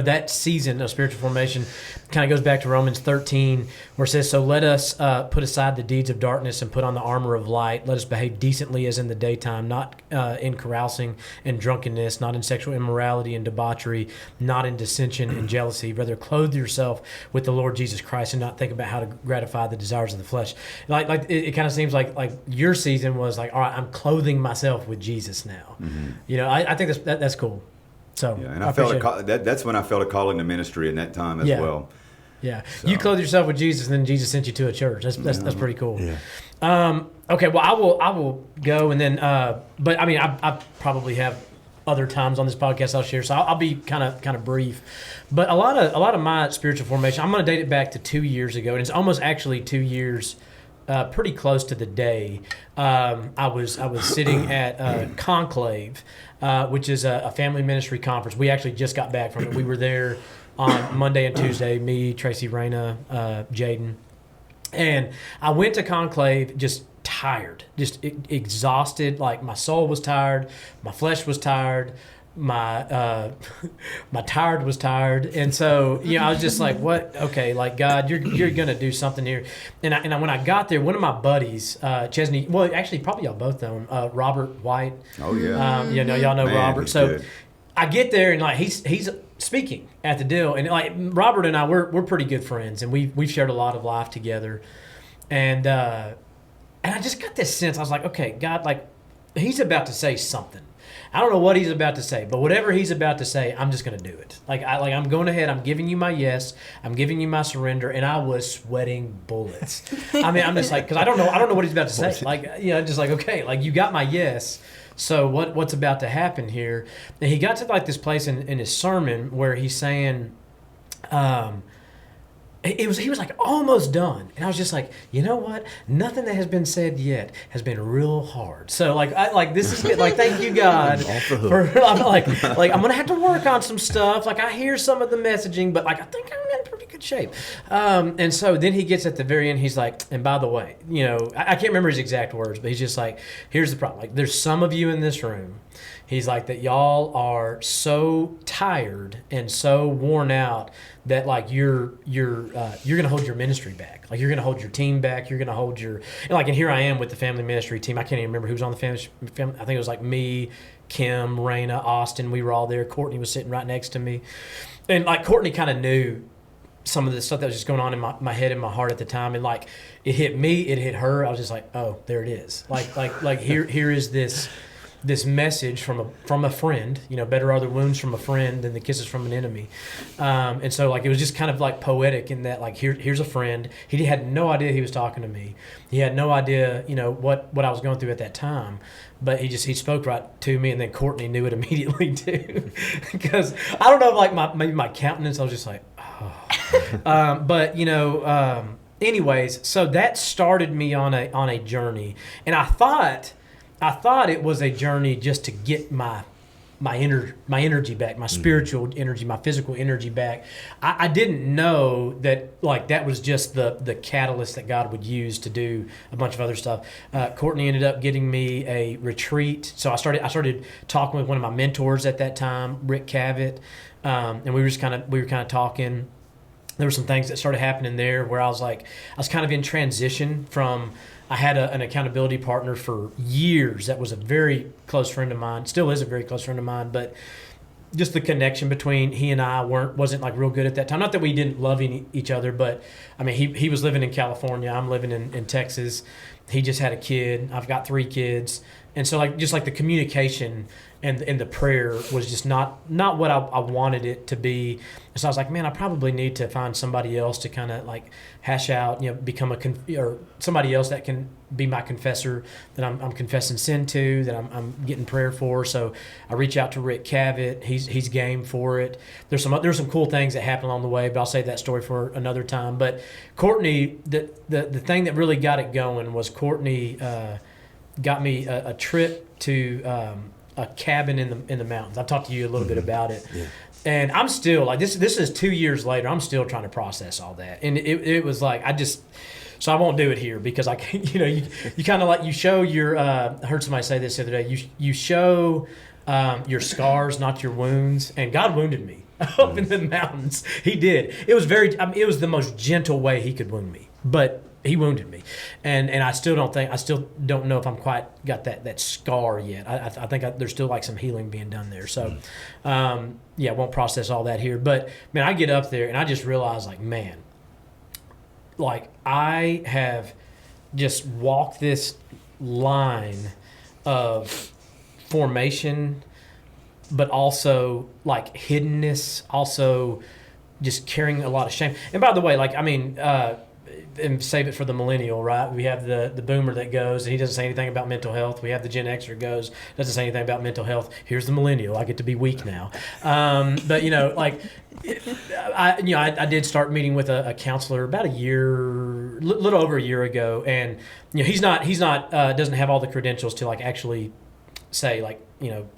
that season of spiritual formation kind of goes back to Romans 13, where it says, so let us put aside the deeds of darkness and put on the armor of light. Let us behave decently as in the daytime, not in carousing and drunkenness, not in sexual immorality and debauchery, not in dissension and jealousy. Rather, clothe yourself with the Lord Jesus Christ and not think about how to gratify the desires of the flesh. Like it kind of seems like your season was like, all right, I'm clothing myself with Jesus now. Mm-hmm. I think that's cool. So
yeah, and I felt that's when I felt a calling to ministry in that time as well.
Yeah, so. You clothe yourself with Jesus, and then Jesus sent you to a church. That's pretty cool.
Yeah.
Okay, well, I will go, and then but I mean, I probably have other times on this podcast I'll share, so I'll be kind of brief. But a lot of my spiritual formation, I'm going to date it back to 2 years ago, and it's almost actually 2 years, pretty close to the day. I was sitting at Conclave, which is a family ministry conference. We actually just got back from it. We were there on Monday and Tuesday. Me, Tracy, Raina, Jaden, and I went to Conclave just tired, just exhausted. Like my soul was tired, my flesh was tired, my my tired was tired, and so I was just like, what? Okay, like God, you're gonna do something here. And when I got there, one of my buddies, Chesni, well, actually probably y'all both know him, Robert White.
Oh yeah.
Y'all know
Man,
Robert.
he's
So
good.
I get there and like he's speaking at the deal, and like Robert and I we're pretty good friends, and we've shared a lot of life together, and I just got this sense. I was like, okay, God, like he's about to say something. I don't know what he's about to say, but whatever he's about to say, I'm just going to do it. I'm going ahead. I'm giving you my yes. I'm giving you my surrender, and I was sweating bullets. I mean, I'm just like, because I don't know what he's about to say. Like, just like, okay, like you got my yes. So what's about to happen here? And he got to like this place in his sermon where he's saying, he was like almost done, and I was just like, you know what? Nothing that has been said yet has been real hard. So this is good. Like, thank you God.
Off the hook.
I'm like I'm gonna have to work on some stuff. Like I hear some of the messaging, but like I think I'm in pretty good shape. And so then he gets at the very end. He's like, and by the way, I can't remember his exact words, but he's just like, here's the problem. Like there's some of you in this room. He's like that y'all are so tired and so worn out that like you're gonna hold your ministry back. Like you're gonna hold your team back. You're gonna hold your and here I am with the family ministry team. I can't even remember who was on the family. I think it was like me, Kim, Raina, Austin. We were all there. Courtney was sitting right next to me, and like Courtney kind of knew some of the stuff that was just going on in my head and my heart at the time, and like it hit me, it hit her. I was just like, oh, there it is. Like here is this message from a friend. Better are the wounds from a friend than the kisses from an enemy. And so like it was just kind of like poetic in that like here's a friend. He had no idea he was talking to me. He had no idea what I was going through at that time. But he spoke right to me, and then Courtney knew it immediately too, because I don't know, like maybe my countenance, I was just like, oh. Anyways, so that started me on a journey, and I thought it was a journey just to get my energy back, my spiritual energy, my physical energy back. I didn't know that like that was just the catalyst that God would use to do a bunch of other stuff. Courtney ended up getting me a retreat, so I started talking with one of my mentors at that time, Rick Cavett, and we were kind of talking. There were some things that started happening there where I was kind of in transition from. I had an accountability partner for years that was a very close friend of mine, still is a very close friend of mine, but just the connection between he and I wasn't like real good at that time. Not that we didn't love each other, but I mean, he was living in California, I'm living in Texas. He just had a kid. I've got 3 kids. And so like the communication and the prayer was just not what I wanted it to be. And so I was like, man, I probably need to find somebody else to kind of like hash out, become or somebody else that can be my confessor, that I'm confessing sin to, that I'm getting prayer for. So I reach out to Rick Cavett. He's game for it. There's some cool things that happen along the way, but I'll save that story for another time. But Courtney, the thing that really got it going was Courtney got me a trip to a cabin in the mountains. I've talked to you a little bit about it.
Yeah.
And I'm still like this is 2 years later. I'm still trying to process all that. And it was like so I won't do it here because I can't, you kind of like you show your I heard somebody say this the other day. You show your scars, not your wounds. And God wounded me up in the mountains. He did. It was it was the most gentle way he could wound me. But he wounded me, and I still don't know if I'm quite got that scar yet. I think there's still like some healing being done there. So, I won't process all that here. But man, I get up there and I just realize like, man, like I have just walked this line of formation, but also like hiddenness, also just carrying a lot of shame. And by the way, like I mean. And save it for the millennial, right? We have the boomer that goes and he doesn't say anything about mental health. We have the Gen Xer goes, doesn't say anything about mental health. Here's the millennial. I get to be weak now. But I did start meeting with a counselor about little over a year ago, and he's not doesn't have all the credentials to like actually say like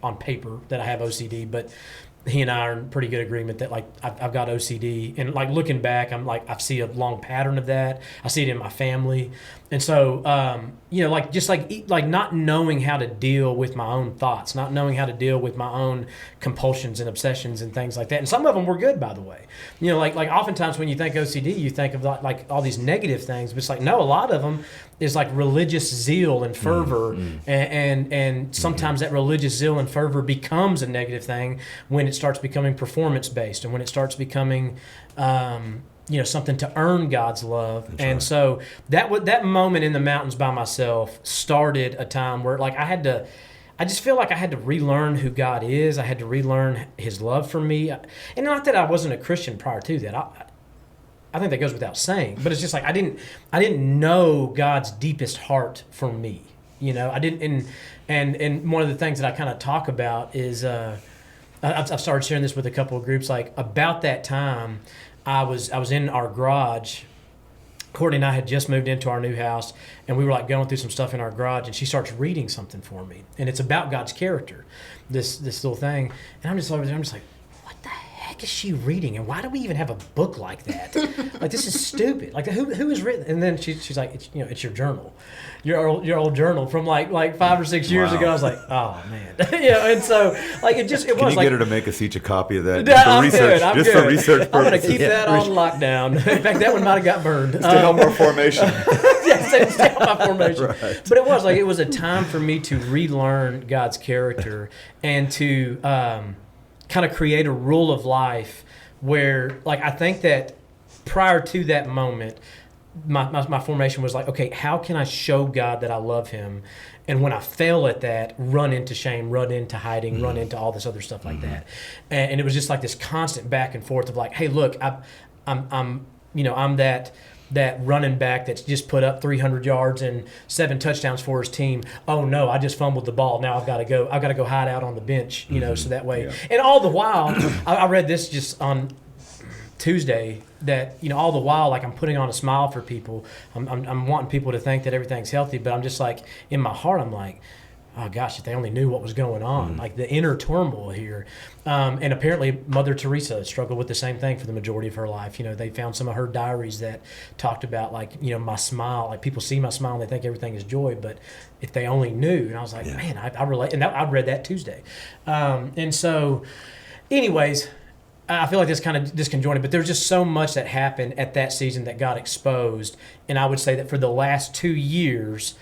on paper that I have OCD, but he and I are in pretty good agreement that like I've got OCD, and like looking back, I'm like I see a long pattern of that. I see it in my family, and so like not knowing how to deal with my own thoughts, not knowing how to deal with my own compulsions and obsessions and things like that. And some of them were good, by the way. Like oftentimes when you think OCD, you think of like all these negative things, but it's like, no, a lot of them is like religious zeal and fervor, and sometimes that religious zeal and fervor becomes a negative thing when it starts becoming performance based, and when it starts becoming something to earn God's love.
That's
and
right.
so that moment in the mountains by myself started a time where like I just feel like I had to relearn who God is. I had to relearn his love for me. And not that I wasn't a Christian prior to that. I think that goes without saying, but it's just like I didn't know God's deepest heart for me. I didn't, and one of the things that I kind of talk about is I've started sharing this with a couple of groups. Like about that time, I was in our garage. Courtney and I had just moved into our new house, and we were like going through some stuff in our garage, and she starts reading something for me, and it's about God's character, this little thing, and I'm just over there, I'm just like, what the heck is she reading, and why do we even have a book like that? Like, this is stupid. Like, who has written? And then she's like, it's your journal, your old journal from like 5 or 6 years ago. I was like, oh man, and so like it was.
Can you
like,
get her to make us each a copy of that?
I'm
research,
good. I'm
just
good.
for research
I'm gonna
purposes.
keep that on lockdown. In fact, that one might have got burned.
Stay home more formation.
Yeah, stay on my formation.
Right.
But it was a time for me to relearn God's character and to kind of create a rule of life where, like, I think that prior to that moment, my formation was like, okay, how can I show God that I love him? And when I fail at that, run into shame, run into hiding, run into all this other stuff like that. And it was just like this constant back and forth of like, hey, look, I'm that running back that's just put up 300 yards and 7 touchdowns for his team. Oh no, I just fumbled the ball. Now I've got to go hide out on the bench, so that way.
Yeah.
And all the while, I read this just on Tuesday that all the while, like, I'm putting on a smile for people. I'm wanting people to think that everything's healthy, but I'm just like, in my heart, I'm like, oh gosh, if they only knew what was going on, like the inner turmoil here. And apparently Mother Teresa struggled with the same thing for the majority of her life. They found some of her diaries that talked about like, my smile, like people see my smile and they think everything is joy, but if they only knew. And I was like, man, I relate. And I read that Tuesday. And so anyways, I feel like this kind of disconjointed, but there's just so much that happened at that season that got exposed. And I would say that for the last 2 years,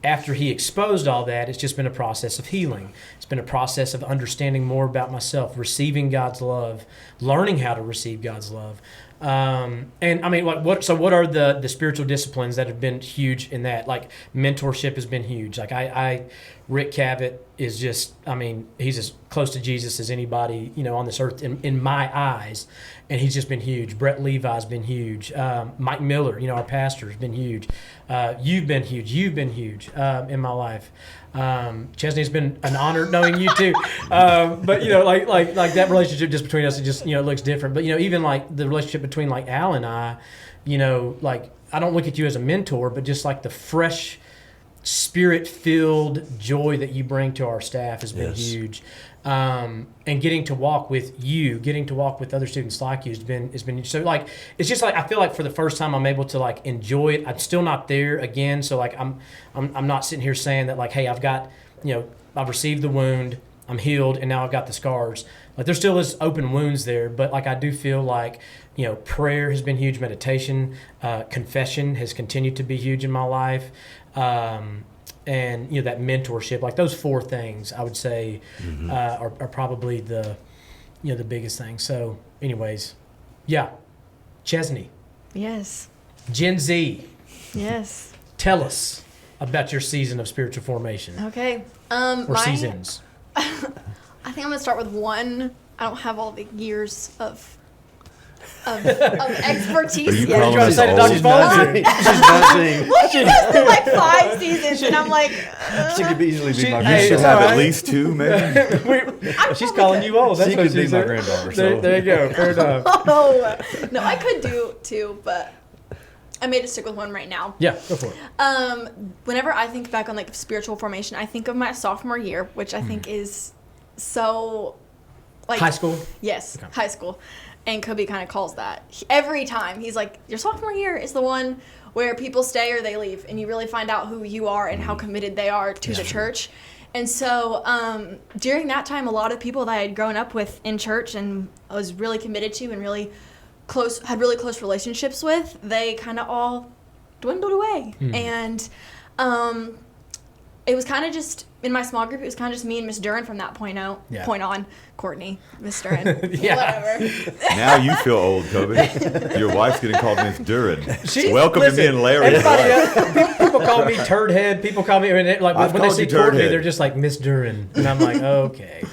after he exposed all that, it's just been a process of healing. It's been a process of understanding more about myself, receiving God's love, learning how to receive God's love. And I mean, what are the spiritual disciplines that have been huge in that? Like mentorship has been huge. Like Rick Cavett is just, I mean, he's as close to Jesus as anybody, on this earth in my eyes. And he's just been huge. Brett Levi's been huge. Mike Miller, our pastor, has been huge. You've been huge. You've been huge in my life. Chesney's been an honor knowing you too. But like that relationship just between us, it just looks different. But even like the relationship between like Al and I, like I don't look at you as a mentor, but just like the fresh, spirit-filled joy that you bring to our staff has been huge. And getting to walk with you, getting to walk with other students like you has been so like it's just like I feel like for the first time I'm able to like enjoy it. I'm still not there again, so like I'm not sitting here saying that like, hey, I've got I've received the wound, I'm healed, and now I've got the scars. Like there still is open wounds there, but like I do feel like prayer has been huge, meditation, confession has continued to be huge in my life. And that mentorship, like those 4 things, I would say are probably the the biggest thing. So, anyways, Chesni,
Yes.
Gen Z,
Yes.
tell us about your season of spiritual formation
Okay.
or seasons.
I think I'm gonna start with one. I don't have all the years of expertise
Are you
yet.
calling
trying to
us
say to Dr.
old?
Folden?
She's bouncing.
Well, she goes through like 5 seasons, and I'm like,
She could easily be my
You
Hey,
should
it's
have
all right.
at least 2, maybe.
She's calling you old. That's
She
what
could be
she
my
said.
granddaughter.
There,
So
there you go. Fair enough.
oh no, I could do 2, but I made to stick with one right now.
Yeah, go for it.
Whenever I think back on like spiritual formation, I think of my sophomore year, which I think is so like
High school?
Yes,
Okay.
high school. And Coby kind of calls that. Every time. He's like, your sophomore year is the one where people stay or they leave. And you really find out who you are and how committed they are to the church. And so during that time, a lot of people that I had grown up with in church and I was really committed to and really close, had really close relationships with, they kind of all dwindled away. And it was kind of just, in my small group, it was kind of just me and Miss Duren from that point on. Courtney, Miss Duren, whatever.
Now you feel old, Coby. Your wife's getting called Miss Duren. Welcome to me and Larry.
Everybody, people call me Turd Head. People call me, I mean, like when they see Courtney, they're just like Miss Duren, and I'm like, okay,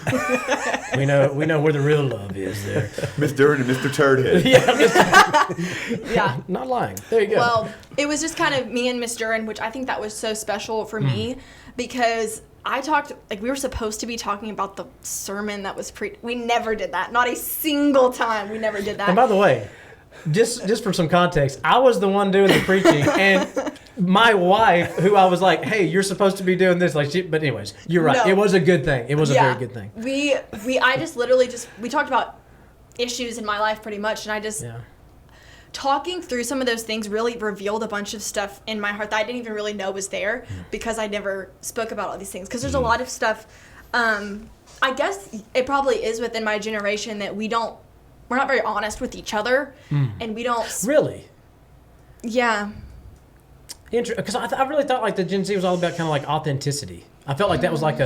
we know where the real love is there.
Miss Duren and Mr. Turd Head.
Yeah,
not lying. There you go.
Well, it was just kind of me and Miss Duren, which I think that was so special for me because I talked, like, we were supposed to be talking about the sermon that was preached. We never did that. Not a single time. We never did that.
And by the way, just for some context, I was the one doing the preaching, and my wife, who I was like, hey, you're supposed to be doing this. But anyways, you're right.
No.
It was a good thing. It was a very good thing.
I just literally we talked about issues in my life pretty much, and I just...
Yeah.
Talking through some of those things really revealed a bunch of stuff in my heart that I didn't even really know was there because I never spoke about all these things. Because there's a lot of stuff, I guess it probably is within my generation that we're not very honest with each other, and we don't...
Really?
Yeah.
Because I really thought like the Gen Z was all about kind of like authenticity. I felt like that was like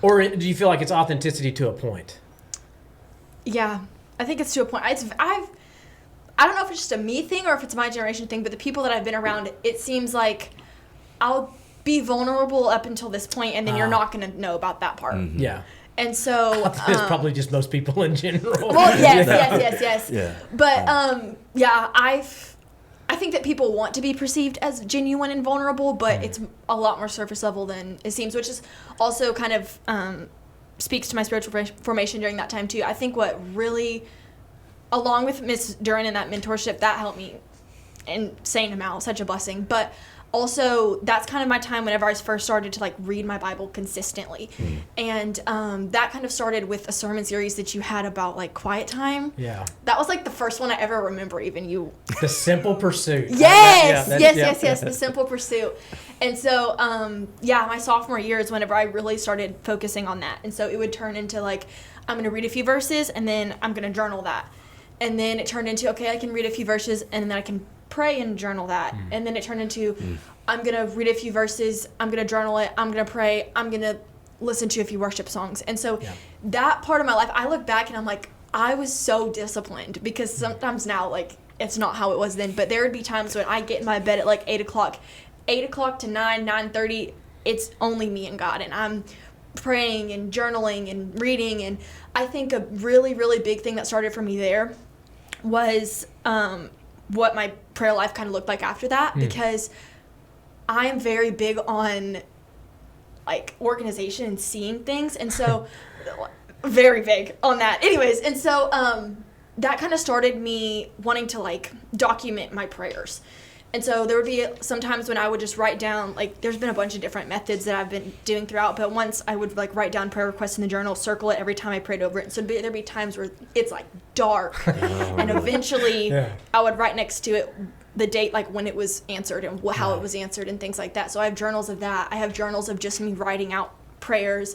or do you feel like it's authenticity to a point?
Yeah, I think it's to a point. I don't know if it's just a me thing or if it's my generation thing, but the people that I've been around, it seems like I'll be vulnerable up until this point, and then you're not going to know about that part.
Yeah.
And so...
it's probably just most people in general.
Well, yes.
Yeah.
But, I think that people want to be perceived as genuine and vulnerable, but it's a lot more surface level than it seems, which is also kind of speaks to my spiritual formation during that time, too. I think what really... Along with Miss Duren and that mentorship, that helped me insane amount, such a blessing. But also, that's kind of my time whenever I first started to like read my Bible consistently. And that kind of started with a sermon series that you had about like quiet time.
Yeah.
That was like the first one I ever remember even you.
The Simple Pursuit.
Yes, the Simple Pursuit. And so, my sophomore year is whenever I really started focusing on that. And so it would turn into like, I'm going to read a few verses and then I'm going to journal that. And then it turned into, okay, I can read a few verses, and then I can pray and journal that. And then it turned into, I'm going to read a few verses, I'm going to journal it, I'm going to pray, I'm going to listen to a few worship songs. And so that part of my life, I look back and I'm like, I was so disciplined because sometimes now, like, it's not how it was then. But there would be times when I get in my bed at like 8 o'clock to 9:30, it's only me and God. And I'm praying and journaling and reading. And I think a really, really big thing that started for me there was what my prayer life kind of looked like after that, because I am very big on like organization and seeing things, and so very big on that. Anyways, and so that kind of started me wanting to like document my prayers. And so there would be some times when I would just write down, like, there's been a bunch of different methods that I've been doing throughout, but once I would, like, write down prayer requests in the journal, circle it every time I prayed over it. So there'd be times where it's, like, dark. And eventually I would write next to it the date, like, when it was answered and how it was answered and things like that. So I have journals of that. I have journals of just me writing out prayers.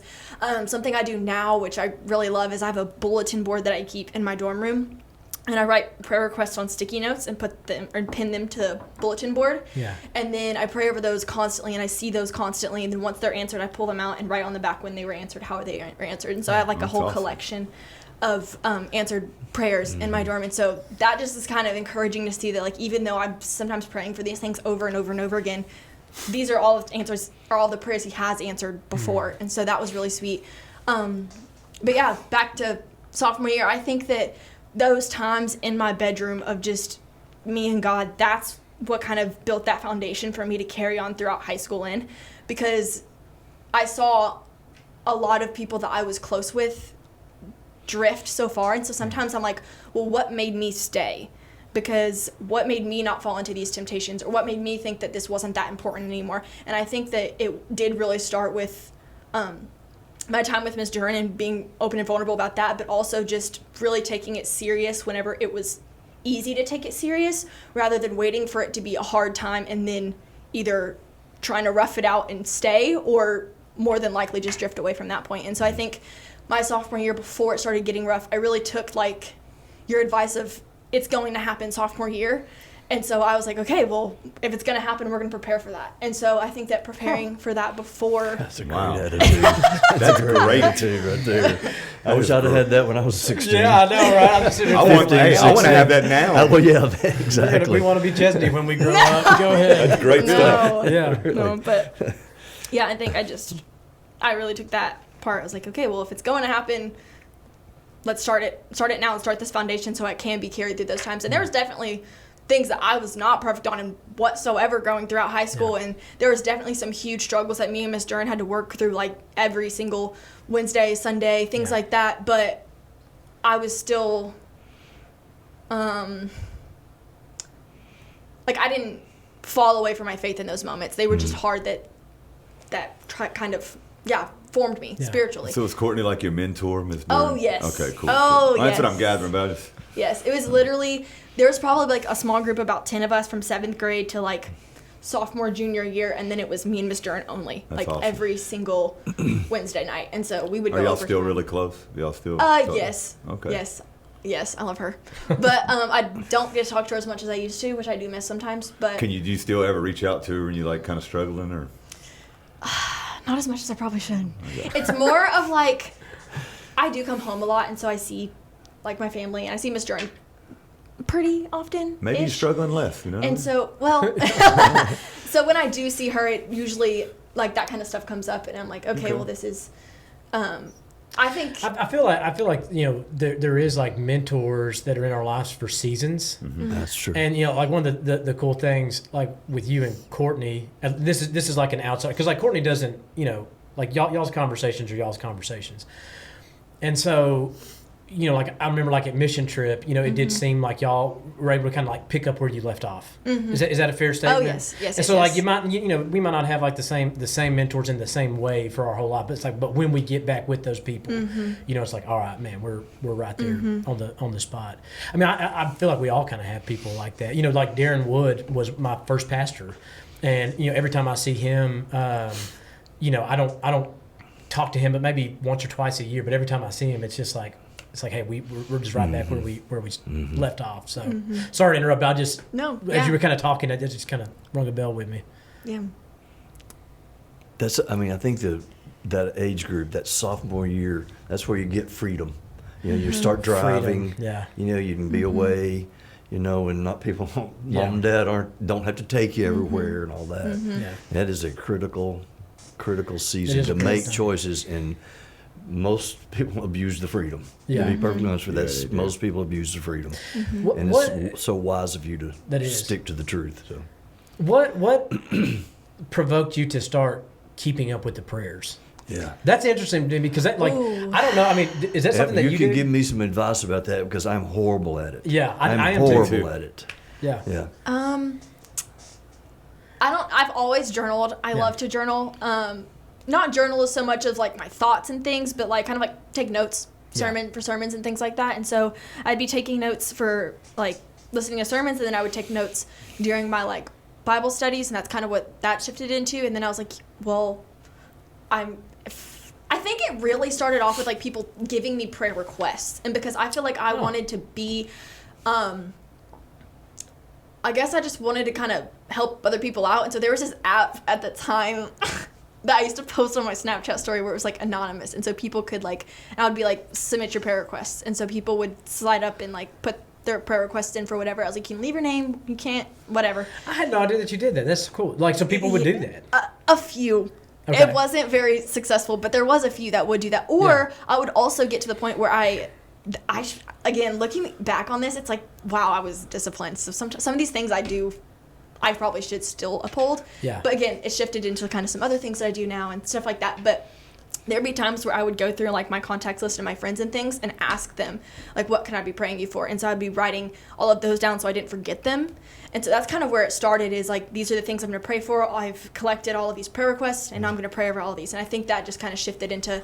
Something I do now, which I really love, is I have a bulletin board that I keep in my dorm room. And I write prayer requests on sticky notes and pin them to the bulletin board. Yeah. And then I pray over those constantly, and I see those constantly. And then once they're answered, I pull them out and write on the back when they were answered, how they were answered. And so I have like a whole collection of answered prayers in my dorm. And so that just is kind of encouraging to see that, like, even though I'm sometimes praying for these things over and over and over again, these are all answers, are all the prayers he has answered before. And so that was really sweet. But yeah, back to sophomore year, I think that those times in my bedroom of just me and God, that's what kind of built that foundation for me to carry on throughout high school in, because I saw a lot of people that I was close with drift so far. And so sometimes I'm like, well, what made me stay? Because what made me not fall into these temptations, or what made me think that this wasn't that important anymore? And I think that it did really start with my time with Ms. Duren and being open and vulnerable about that, but also just really taking it serious whenever it was easy to take it serious, rather than waiting for it to be a hard time and then either trying to rough it out and stay, or more than likely just drift away from that point. And so I think my sophomore year, before it started getting rough, I really took like your advice of it's going to happen sophomore year. And so I was like, okay, well, if it's going to happen, we're going to prepare for that. And so I think that preparing for that before.
That's a great
Wow.
attitude.
That's a great
attitude right there. I wish I'd have had that when I was 16.
Yeah, I know, right? I'm just sitting
I
here
want,
thinking,
I want to have that now.
Well, yeah, exactly.
we want to be Chesni when we grow up. Go ahead.
That's great stuff.
No,
Yeah.
no, but yeah, I think I really took that part. I was like, okay, well, if it's going to happen, let's start it now and start this foundation so it can be carried through those times. And there was definitely things that I was not perfect on in whatsoever going throughout high school, and there was definitely some huge struggles that me and Miss Duren had to work through, like every single Wednesday, Sunday, things like that. But I was still, like, I didn't fall away from my faith in those moments. They were just hard formed me spiritually.
So was Courtney like your mentor, Ms. Duren?
Oh, yes.
Okay, cool.
Oh,
cool. That's what
yes.
I'm gathering about.
Yes, it was literally, there was probably like a small group, about 10 of us from 7th grade to like sophomore, junior year, and then it was me and Miss Duren only,
That's
like
awesome.
every single Wednesday night. And so we would go
Are y'all
over
still
to-
really close? Y'all still?
Yes.
Okay.
Yes, I love her. But I don't get to talk to her as much as I used to, which I do miss sometimes. But
Do you still ever reach out to her when you like kind of struggling, or?
not as much as I probably should. It's more of like, I do come home a lot, and so I see like my family, and I see Miss Duren pretty often.
Maybe you're struggling less, you know?
And so, well, so when I do see her, it usually, like, that kind of stuff comes up, and I'm like, okay. Well, this is, I think.
I feel like you know there is like mentors that are in our lives for seasons.
That's true.
And you know, like one of the cool things, like with you and Courtney, and this is like an outside, because like Courtney doesn't, you know, like y'all's conversations are y'all's conversations, and so, you know, like I remember like at mission trip, you know, it did seem like y'all were able to kind of like pick up where you left off. Is that a fair statement?
Oh, yes.
And so like you know, we might not have like the same mentors in the same way for our whole life, but it's like, but when we get back with those people, you know, it's like, all right, man, we're right there on the spot. I mean, I feel like we all kind of have people like that. You know, like Darren Wood was my first pastor, and you know, every time I see him, you know, I don't talk to him, but maybe once or twice a year. But every time I see him, it's just like. It's like, hey, we're just right back where we left off. So sorry to interrupt. I just as you were kind of talking, it just kind of rung a bell with me.
Yeah.
I think that age group, that sophomore year, that's where you get freedom. You know, you start driving.
Freedom, yeah.
You know, you can be away. You know, and not people, mom and dad don't have to take you everywhere and all that.
Yeah.
That is a critical season
is a
to
critical
make
time.
choices, and most people abuse the freedom.
Yeah.
To be perfectly honest with you,
Yeah, they do.
most people abuse the freedom, and
What
it's so wise of you to
That is.
stick to the truth. So.
what provoked you to start keeping up with the prayers?
Yeah.
That's interesting to me because that, like,
Ooh.
I don't know. I mean, is that something that
you
you
can
do?
give me some advice about that, because I'm horrible at it.
Yeah, I
I'm
am too.
horrible at it.
Yeah.
Yeah.
I've always journaled. I love to journal. Not journal as so much of like my thoughts and things, but like kind of like take notes for sermons and things like that. And so I'd be taking notes for like listening to sermons, and then I would take notes during my like Bible studies, and that's kind of what that shifted into. And then I was like, well, I think it really started off with like people giving me prayer requests, and because I feel like I wanted to be, I guess I just wanted to kind of help other people out. And so there was this app at the time that I used to post on my Snapchat story where it was like anonymous, and so people could like, and I would be like, submit your prayer requests, and so people would slide up and like put their prayer requests in for whatever. I was like, you can leave your name, you can't, whatever.
I had no idea that you did that. That's cool. Like, so people would do that.
A few.
Okay.
It wasn't very successful, but there was a few that would do that. Or I would also get to the point where again, looking back on this, it's like, wow, I was disciplined. So some of these things I do, I probably should still uphold.
Yeah.
But again, it shifted into kind of some other things that I do now and stuff like that. But there'd be times where I would go through like my contacts list of my friends and things and ask them, like, what can I be praying you for? And so I'd be writing all of those down so I didn't forget them. And so that's kind of where it started, is like, these are the things I'm going to pray for. I've collected all of these prayer requests, and I'm going to pray over all of these. And I think that just kind of shifted into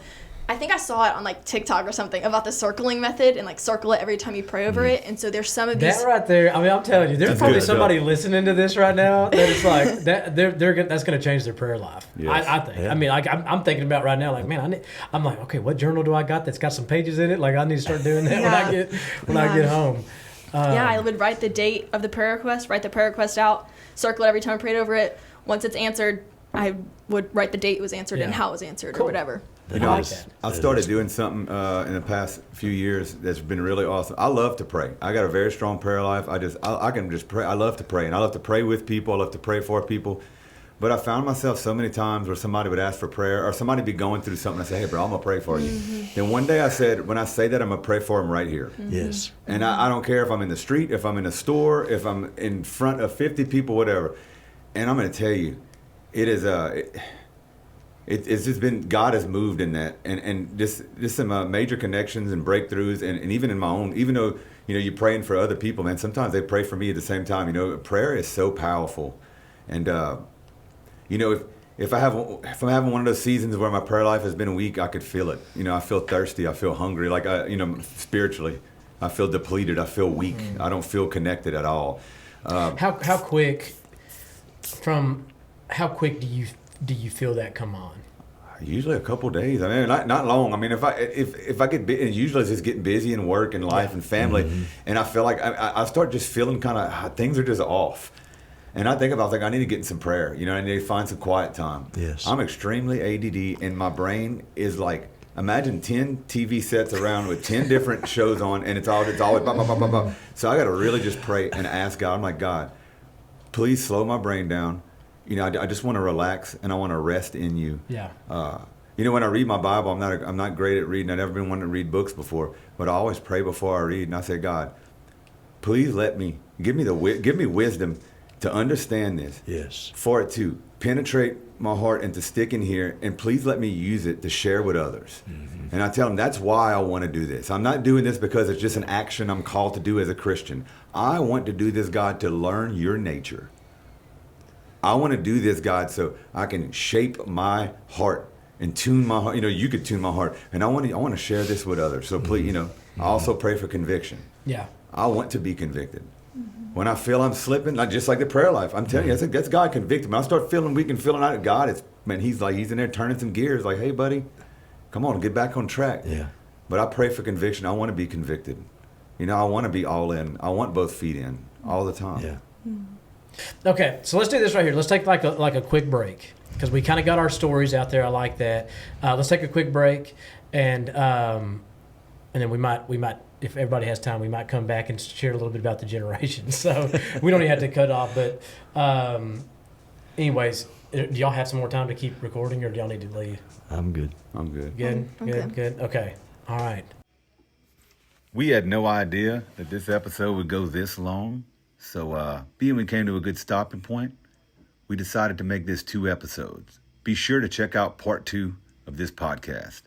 I think I saw it on like TikTok or something about the circling method and like circle it every time you pray over it. And so there's some of these.
That right there, I mean, I'm telling you, there's
That's
probably
good
somebody
stuff.
listening to this right now that is like that. That's going to change their prayer life.
Yes.
I think.
Yeah.
I mean, like I'm thinking about right now, like man, I'm like, okay, what journal do I got that's got some pages in it? Like I need to start doing that when I get home.
Yeah, I would write the date of the prayer request, write the prayer request out, circle it every time I prayed over it. Once it's answered, I would write the date it was answered and
Yeah.
how it was answered
Cool.
or whatever.
You know,
I like that.
I started doing something in the past few years that's been really awesome. I love to pray. I got a very strong prayer life. I can just pray. I love to pray, and I love to pray with people. I love to pray for people. But I found myself so many times where somebody would ask for prayer, or somebody would be going through something. I say, "Hey, bro, I'm gonna pray for you." Then one day I said, "When I say that, I'm gonna pray for them right here."
Yes.
And I don't care if I'm in the street, if I'm in a store, if I'm in front of 50 people, whatever. And I'm going to tell you, it is it's just been, God has moved in that, and just some major connections and breakthroughs, and even in my own, even though you're praying for other people, man. Sometimes they pray for me at the same time. Prayer is so powerful, and if I'm having one of those seasons where my prayer life has been weak, I could feel it. I feel thirsty. I feel hungry. Like spiritually, I feel depleted. I feel weak. I don't feel connected at all.
How quick do you feel that come on?
Usually a couple days. I mean, not long. I mean, if I get usually it's just getting busy in work and life and family, and I feel like I start just feeling kind of things are just off, and I think about I need to get in some prayer. I need to find some quiet time.
Yes.
I'm extremely ADD, and my brain is like, imagine 10 TV sets around with 10 different shows on, and it's always blah, blah, blah, blah, blah. So I got to really just pray and ask God. I'm like, God, please slow my brain down. I just want to relax, and I want to rest in you.
Yeah.
When I read my Bible, I'm not great at reading. I've never been one to read books before, but I always pray before I read, and I say, God, please give me wisdom to understand this.
Yes.
For it to penetrate my heart and to stick in here, and please let me use it to share with others. And I tell them that's why I want to do this. I'm not doing this because it's just an action I'm called to do as a Christian. I want to do this, God, to learn your nature. I want to do this, God, so I can shape my heart and tune my heart. You could tune my heart, and I want to share this with others. So please, I also pray for conviction.
Yeah.
I want to be convicted. When I feel I'm slipping, not just like the prayer life, I'm telling you, that's God convicted me. I start feeling weak and feeling out. God he's in there turning some gears. Like, hey, buddy, come on, get back on track.
Yeah.
But I pray for conviction. I want to be convicted. I want to be all in. I want both feet in all the time.
Yeah.
Okay, so let's do this right here. Let's take like a quick break because we kind of got our stories out there. I like that. Let's take a quick break, and then we might, if everybody has time, we might come back and share a little bit about the generations. So we don't even have to cut off. But anyways, do y'all have some more time to keep recording, or do y'all need to leave?
I'm good.
I'm good.
Good,
I'm
good, good. Okay, all right.
We had no idea that this episode would go this long. So being we came to a good stopping point, we decided to make this 2 episodes. Be sure to check out part 2 of this podcast.